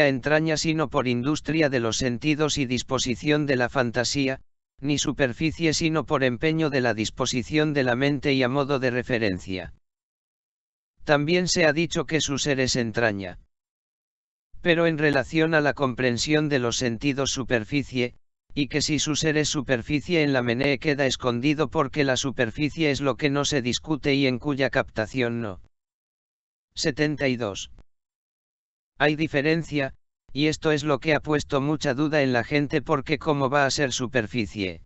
S1: entraña sino por industria de los sentidos y disposición de la fantasía, ni superficie sino por empeño de la disposición de la mente y a modo de referencia. También se ha dicho que su ser es entraña. Pero en relación a la comprensión de los sentidos superficie, y que si su ser es superficie en la menee queda escondido, porque la superficie es lo que no se discute y en cuya captación no. 72. Hay diferencia, y esto es lo que ha puesto mucha duda en la gente, porque cómo va a ser superficie.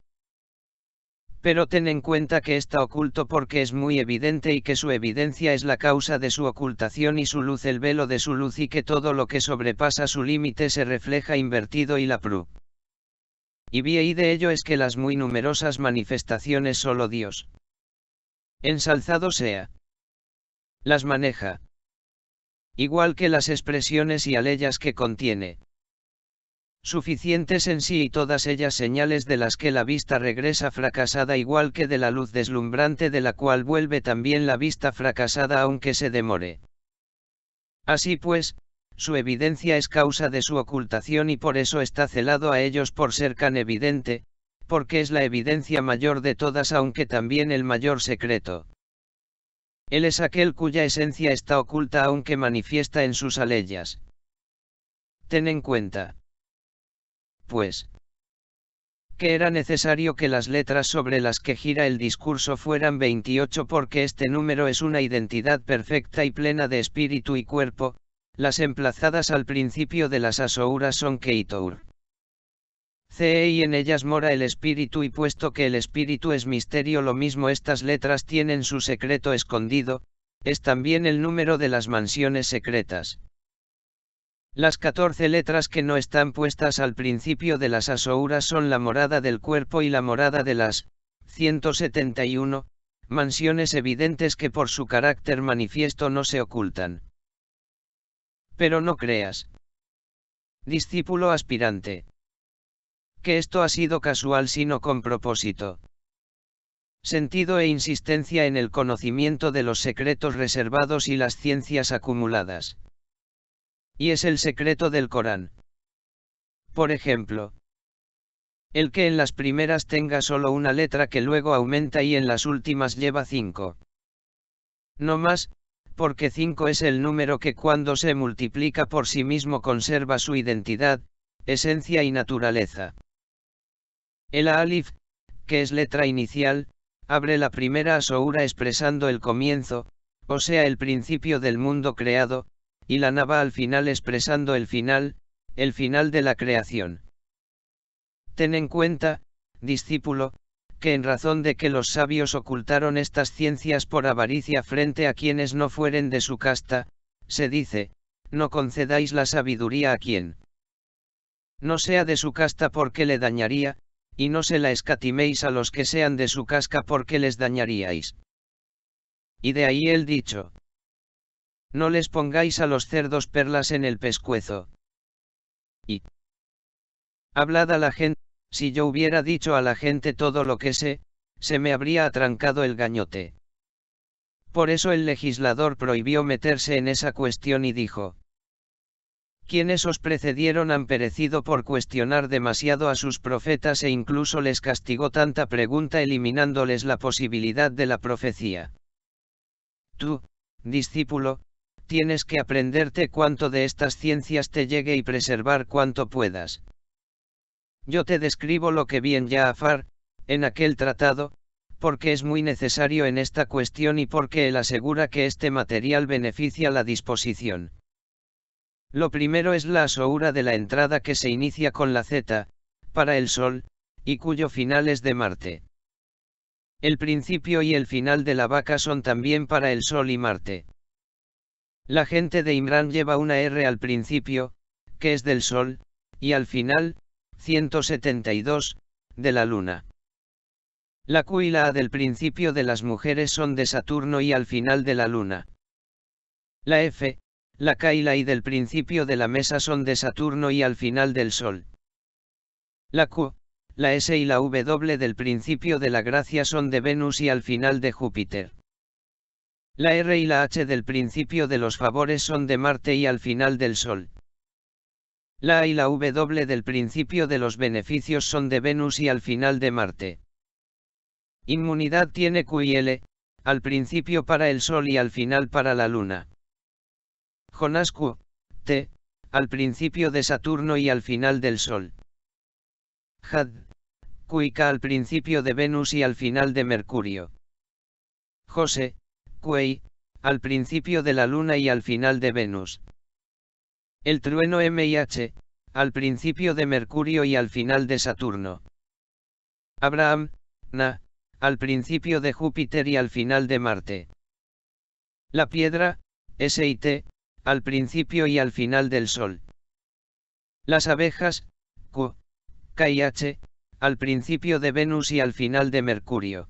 S1: Pero ten en cuenta que está oculto porque es muy evidente y que su evidencia es la causa de su ocultación y su luz el velo de su luz, y que todo lo que sobrepasa su límite se refleja invertido y la pru. Y vi de ello es que las muy numerosas manifestaciones solo Dios ensalzado sea las maneja. Igual que las expresiones y aleyas que contiene. Suficientes en sí y todas ellas señales de las que la vista regresa fracasada, igual que de la luz deslumbrante de la cual vuelve también la vista fracasada aunque se demore. Así pues, su evidencia es causa de su ocultación y por eso está celado a ellos por ser tan evidente, porque es la evidencia mayor de todas aunque también el mayor secreto. Él es aquel cuya esencia está oculta aunque manifiesta en sus aleyas. Ten en cuenta, pues, que era necesario que las letras sobre las que gira el discurso fueran 28, porque este número es una identidad perfecta y plena de espíritu y cuerpo. Las emplazadas al principio de las asouras son Keitour. Y en ellas mora el espíritu, y puesto que el espíritu es misterio, lo mismo estas letras tienen su secreto escondido, es también el número de las mansiones secretas. Las 14 letras que no están puestas al principio de las asouras son la morada del cuerpo y la morada de las 171 mansiones evidentes que por su carácter manifiesto no se ocultan. Pero no creas, discípulo aspirante, que esto ha sido casual, sino con propósito, sentido e insistencia en el conocimiento de los secretos reservados y las ciencias acumuladas. Y es el secreto del Corán. Por ejemplo, el que en las primeras tenga solo una letra que luego aumenta y en las últimas lleva 5. No más, porque 5 es el número que cuando se multiplica por sí mismo conserva su identidad, esencia y naturaleza. El alif, que es letra inicial, abre la primera asoura expresando el comienzo, o sea el principio del mundo creado, y la nava al final expresando el final de la creación. Ten en cuenta, discípulo, que en razón de que los sabios ocultaron estas ciencias por avaricia frente a quienes no fueren de su casta, se dice, no concedáis la sabiduría a quien no sea de su casta porque le dañaría, y no se la escatiméis a los que sean de su casta porque les dañaríais. Y de ahí el dicho, no les pongáis a los cerdos perlas en el pescuezo. Y hablad a la gente. Si yo hubiera dicho a la gente todo lo que sé, se me habría atrancado el gañote. Por eso el legislador prohibió meterse en esa cuestión y dijo: quienes os precedieron han perecido por cuestionar demasiado a sus profetas e incluso les castigó tanta pregunta eliminándoles la posibilidad de la profecía. Tú, discípulo, tienes que aprenderte cuanto de estas ciencias te llegue y preservar cuanto puedas. Yo te describo lo que vi en Jaafar, en aquel tratado, porque es muy necesario en esta cuestión y porque él asegura que este material beneficia la disposición. Lo primero es la asoura de la entrada que se inicia con la Z, para el Sol, y cuyo final es de Marte. El principio y el final de la vaca son también para el Sol y Marte. La gente de Imrán lleva una R al principio, que es del Sol, y al final, 172, de la Luna. La Q y la A del principio de las mujeres son de Saturno y al final de la Luna. La F, la K y la I del principio de la mesa son de Saturno y al final del Sol. La Q, la S y la W del principio de la gracia son de Venus y al final de Júpiter. La R y la H del principio de los favores son de Marte y al final del Sol. La A y la W del principio de los beneficios son de Venus y al final de Marte. Inmunidad tiene Q y L, al principio para el Sol y al final para la Luna. Jonás Q, T, al principio de Saturno y al final del Sol. Had, Q y K al principio de Venus y al final de Mercurio. José, Q y, al principio de la Luna y al final de Venus. El trueno M y H, al principio de Mercurio y al final de Saturno. Abraham, Na, al principio de Júpiter y al final de Marte. La piedra, S y T, al principio y al final del Sol. Las abejas, Q, K y H, al principio de Venus y al final de Mercurio.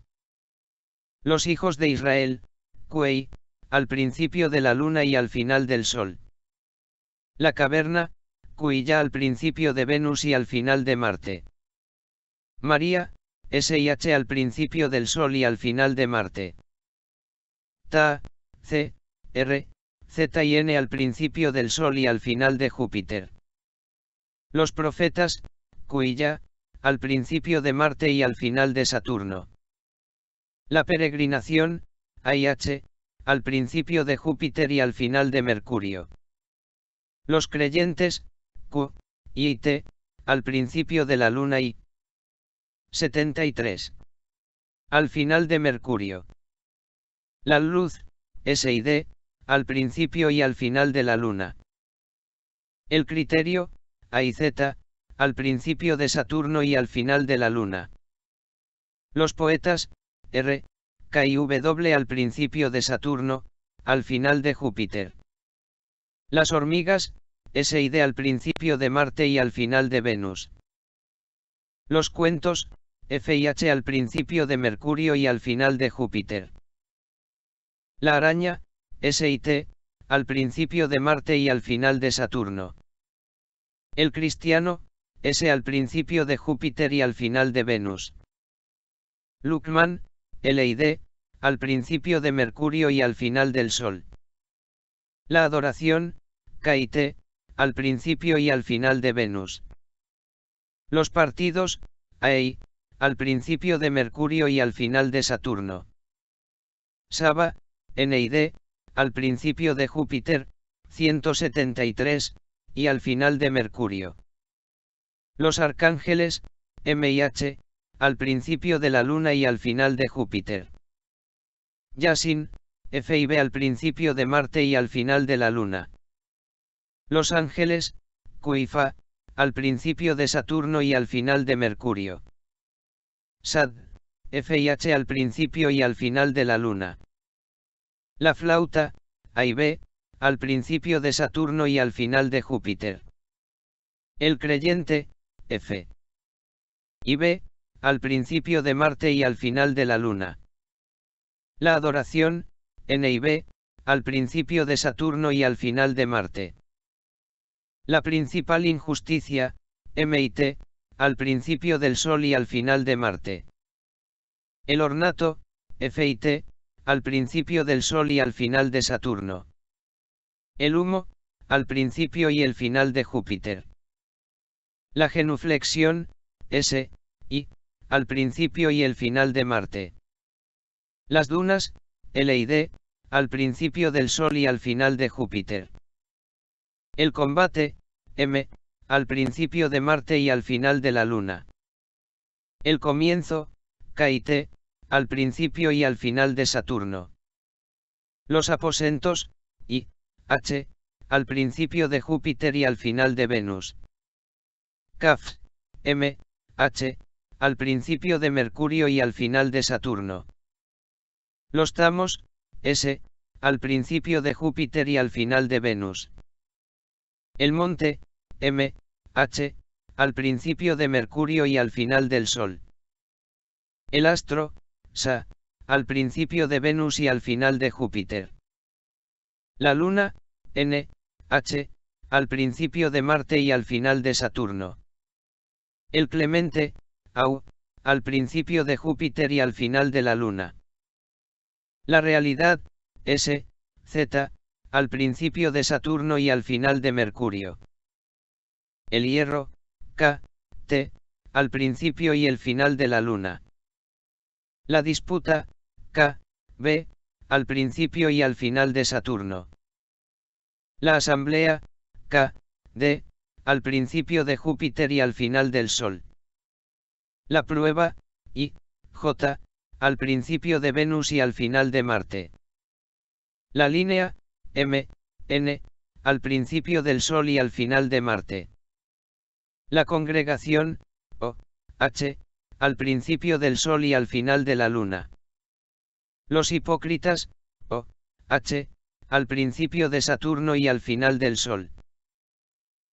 S1: Los hijos de Israel, Q y, al principio de la Luna y al final del Sol. La caverna, Q y ya al principio de Venus y al final de Marte. María, S y H al principio del Sol y al final de Marte. Ta, C, R, Z y N al principio del Sol y al final de Júpiter. Los profetas, Q y ya, al principio de Marte y al final de Saturno. La peregrinación, A y H, al principio de Júpiter y al final de Mercurio. Los creyentes, Q y T, al principio de la Luna y 73. Al final de Mercurio. La luz, S y D, al principio y al final de la Luna. El criterio, A y Z, al principio de Saturno y al final de la Luna. Los poetas, R, K y W al principio de Saturno, al final de Júpiter. Las hormigas, S y D al principio de Marte y al final de Venus. Los cuentos, F y H al principio de Mercurio y al final de Júpiter. La araña, S y T, al principio de Marte y al final de Saturno. El cristiano, S al principio de Júpiter y al final de Venus. Luckman, L y D, al principio de Mercurio y al final del Sol. La adoración, K y T, al principio y al final de Venus. Los partidos, A y, al principio de Mercurio y al final de Saturno. Saba, N y D, al principio de Júpiter, 173, y al final de Mercurio. Los arcángeles, M y H, al principio de la Luna y al final de Júpiter. Yasin, F y B al principio de Marte y al final de la Luna. Los ángeles, Q y Fa, al principio de Saturno y al final de Mercurio. Sad, F y H al principio y al final de la Luna. La flauta, A y B, al principio de Saturno y al final de Júpiter. El creyente, F y B, al principio de Marte y al final de la Luna. La adoración, N y B, al principio de Saturno y al final de Marte. La principal injusticia, M y T, al principio del Sol y al final de Marte. El ornato, F y T, al principio del Sol y al final de Saturno. El humo, al principio y el final de Júpiter. La genuflexión, S, I, al principio y el final de Marte. Las dunas, L y D, al principio del Sol y al final de Júpiter. El combate, M, al principio de Marte y al final de la Luna. El comienzo, K y T, al principio y al final de Saturno. Los aposentos, I, H, al principio de Júpiter y al final de Venus. Caf, M, H, al principio de Mercurio y al final de Saturno. Los tamos, S, al principio de Júpiter y al final de Venus. El monte, M, H, al principio de Mercurio y al final del Sol. El astro, Sa, al principio de Venus y al final de Júpiter. La luna, N, H, al principio de Marte y al final de Saturno. El clemente, Au, al principio de Júpiter y al final de la Luna. La realidad, S, Z, al principio de Saturno y al final de Mercurio. El hierro, K, T, al principio y el final de la Luna. La disputa, K, B, al principio y al final de Saturno. La asamblea, K, D, al principio de Júpiter y al final del Sol. La prueba, I, J, al principio de Venus y al final de Marte. La línea, M, N, al principio del Sol y al final de Marte. La congregación, O, H, al principio del Sol y al final de la Luna. Los hipócritas, O, H, al principio de Saturno y al final del Sol.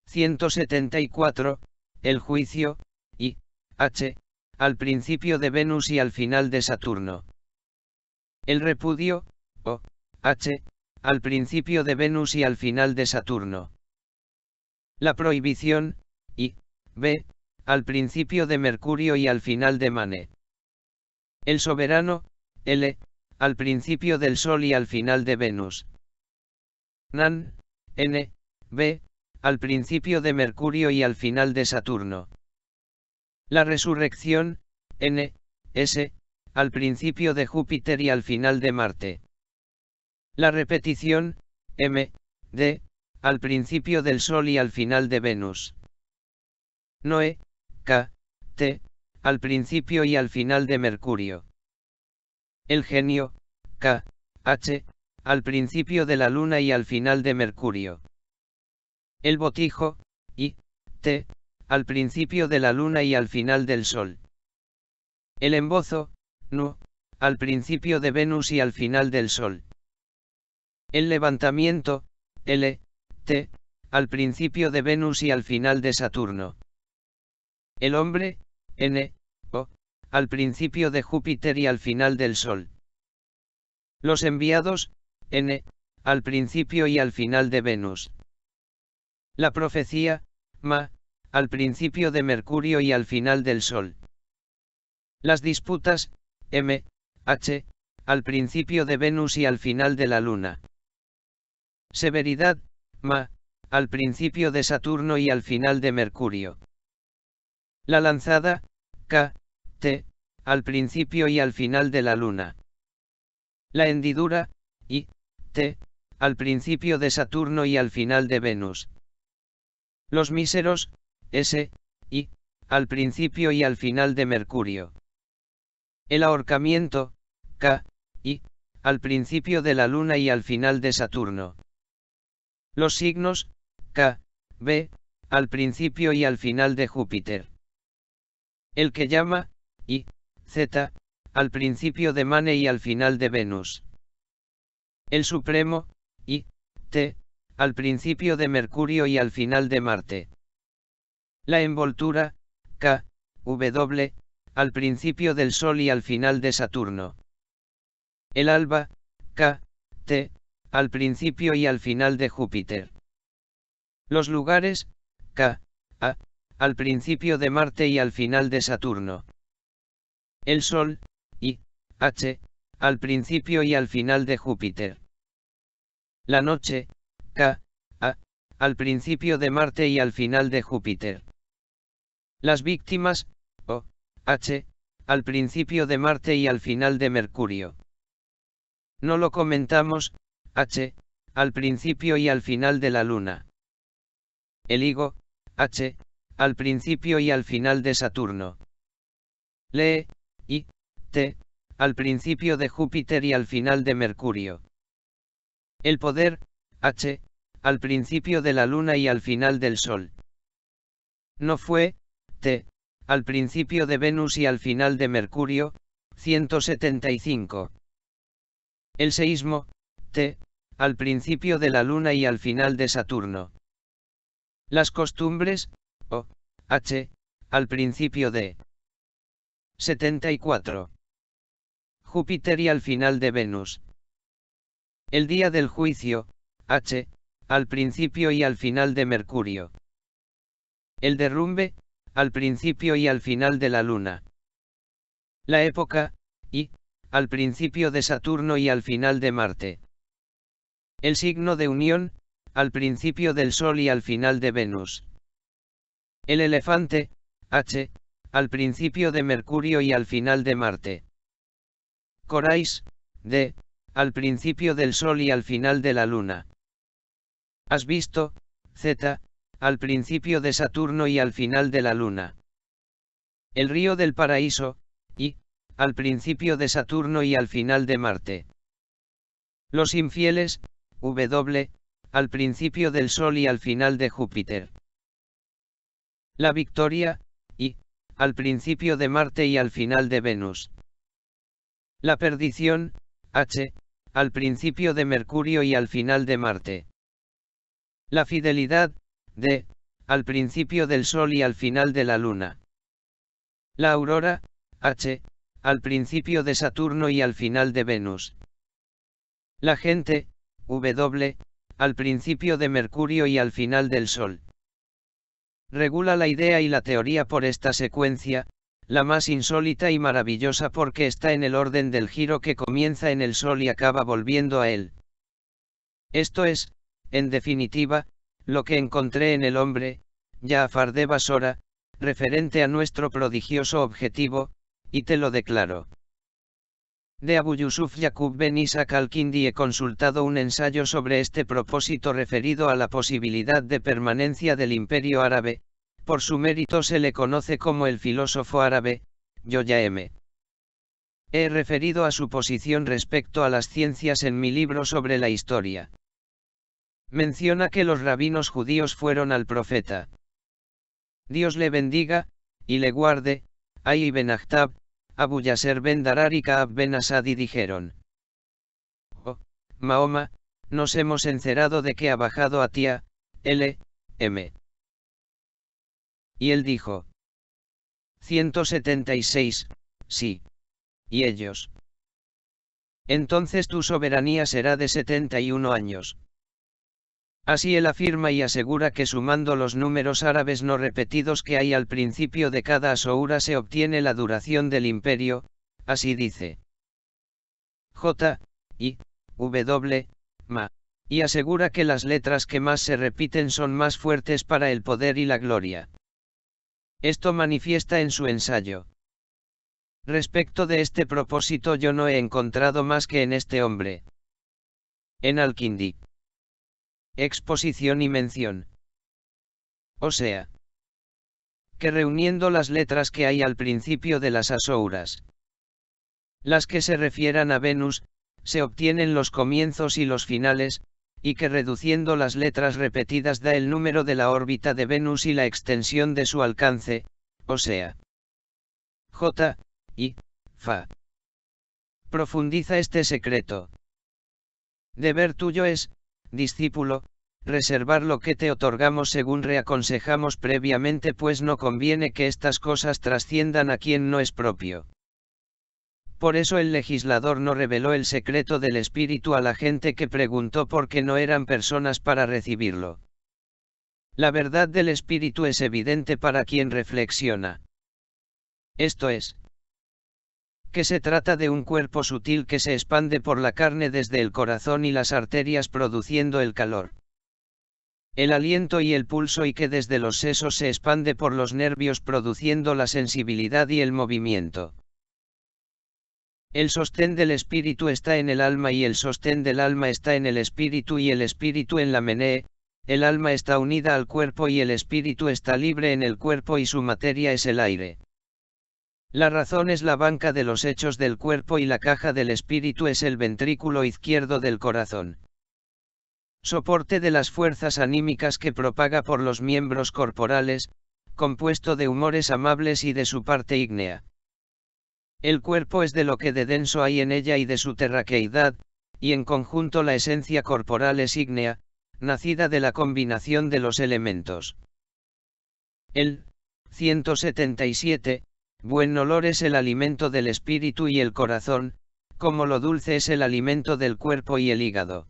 S1: 174, el juicio, I, H, al principio de Venus y al final de Saturno. El repudio, O, H, al principio de Venus y al final de Saturno. La prohibición, I, B, al principio de Mercurio y al final de Mane. El soberano, L, al principio del Sol y al final de Venus. Nan, N, B, al principio de Mercurio y al final de Saturno. La resurrección, N, S, al principio de Júpiter y al final de Marte. La repetición, M, D, al principio del Sol y al final de Venus. Noé, K, T, al principio y al final de Mercurio. El genio, K, H, al principio de la Luna y al final de Mercurio. El botijo, I, T, al principio de la Luna y al final del Sol. El embozo, Nu, al principio de Venus y al final del Sol. El levantamiento, L, T, al principio de Venus y al final de Saturno. El hombre, N, O, al principio de Júpiter y al final del Sol. Los enviados, N, al principio y al final de Venus. La profecía, Ma, al principio de Mercurio y al final del Sol. Las disputas, M, H, al principio de Venus y al final de la Luna. Severidad, Ma, al principio de Saturno y al final de Mercurio. La lanzada, K, T, al principio y al final de la Luna. La hendidura, I, T, al principio de Saturno y al final de Venus. Los míseros, S, I, al principio y al final de Mercurio. El ahorcamiento, K, I, al principio de la Luna y al final de Saturno. Los signos, K, B, al principio y al final de Júpiter. El que llama, I, Z, al principio de Mane y al final de Venus. El supremo, I, T, al principio de Mercurio y al final de Marte. La envoltura, K, W, al principio del Sol y al final de Saturno. El alba, K, T, al principio y al final de Júpiter. Los lugares, K, A, al principio de Marte y al final de Saturno. El Sol, I, H, al principio y al final de Júpiter. La noche, K, A, al principio de Marte y al final de Júpiter. Las víctimas, O, H, al principio de Marte y al final de Mercurio. No lo comentamos, H, al principio y al final de la Luna. El higo, H, al principio y al final de Saturno. Lee, I, T, al principio de Júpiter y al final de Mercurio. El poder, H, al principio de la Luna y al final del Sol. No fue, T, al principio de Venus y al final de Mercurio, 175. El seísmo, T, al principio de la Luna y al final de Saturno. Las costumbres, O, H, al principio de 74. Júpiter y al final de Venus. El día del juicio, H, al principio y al final de Mercurio. El derrumbe, al principio y al final de la Luna. La época, I, al principio de Saturno y al final de Marte. El signo de unión, al principio del Sol y al final de Venus. El elefante, H, al principio de Mercurio y al final de Marte. Corais, D, al principio del Sol y al final de la Luna. Has visto, Z, al principio de Saturno y al final de la Luna. El río del paraíso, I, al principio de Saturno y al final de Marte. Los infieles, W, al principio del Sol y al final de Júpiter. La victoria, I, al principio de Marte y al final de Venus. La perdición, H, al principio de Mercurio y al final de Marte. La fidelidad, D, al principio del Sol y al final de la Luna. La aurora, H, al principio de Saturno y al final de Venus. La gente, W, al principio de Mercurio y al final del Sol. Regula la idea y la teoría por esta secuencia, la más insólita y maravillosa porque está en el orden del giro que comienza en el Sol y acaba volviendo a él. Esto es, en definitiva, lo que encontré en el hombre, Jaafar de Basora, referente a nuestro prodigioso objetivo, y te lo declaro. De Abu Yusuf Yaqub Ben Isaac al-Kindi he consultado un ensayo sobre este propósito referido a la posibilidad de permanencia del Imperio Árabe, por su mérito se le conoce como el filósofo árabe, Yoya M. He referido a su posición respecto a las ciencias en mi libro sobre la historia. Menciona que los rabinos judíos fueron al profeta. Dios le bendiga, y le guarde, Ali ben Akhtab, Abu Yasser ben Darar y Ka'ab ben Asad y dijeron: Oh, Mahoma, nos hemos enterado de que ha bajado a ti L.M. Y él dijo: 176, sí. Y ellos: entonces tu soberanía será de 71 años. Así él afirma y asegura que sumando los números árabes no repetidos que hay al principio de cada asoura se obtiene la duración del imperio, así dice. J, I, W, Ma, y asegura que las letras que más se repiten son más fuertes para el poder y la gloria. Esto manifiesta en su ensayo. Respecto de este propósito yo no he encontrado más que en este hombre. En Al-Kindi. Exposición y mención. O sea, que reuniendo las letras que hay al principio de las asouras, las que se refieran a Venus, se obtienen los comienzos y los finales, y que reduciendo las letras repetidas da el número de la órbita de Venus y la extensión de su alcance, o sea, J, I, Fa. Profundiza este secreto. Deber tuyo es, discípulo, reservar lo que te otorgamos según reaconsejamos previamente, pues no conviene que estas cosas trasciendan a quien no es propio. Por eso el legislador no reveló el secreto del espíritu a la gente que preguntó porque no eran personas para recibirlo. La verdad del espíritu es evidente para quien reflexiona. Esto es, que se trata de un cuerpo sutil que se expande por la carne desde el corazón y las arterias produciendo el calor, el aliento y el pulso, y que desde los sesos se expande por los nervios produciendo la sensibilidad y el movimiento. El sostén del espíritu está en el alma y el sostén del alma está en el espíritu y el espíritu en la menee. El alma está unida al cuerpo y el espíritu está libre en el cuerpo y su materia es el aire. La razón es la banca de los hechos del cuerpo y la caja del espíritu es el ventrículo izquierdo del corazón. Soporte de las fuerzas anímicas que propaga por los miembros corporales, compuesto de humores amables y de su parte ígnea. El cuerpo es de lo que de denso hay en ella y de su terraqueidad, y en conjunto la esencia corporal es ígnea, nacida de la combinación de los elementos. El 177, buen olor es el alimento del espíritu y el corazón, como lo dulce es el alimento del cuerpo y el hígado.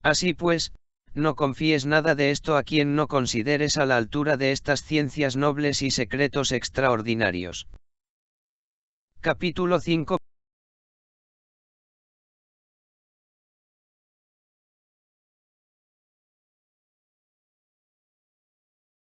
S1: Así pues, no confíes nada de esto a quien no consideres a la altura de estas ciencias nobles y secretos extraordinarios. Capítulo 5.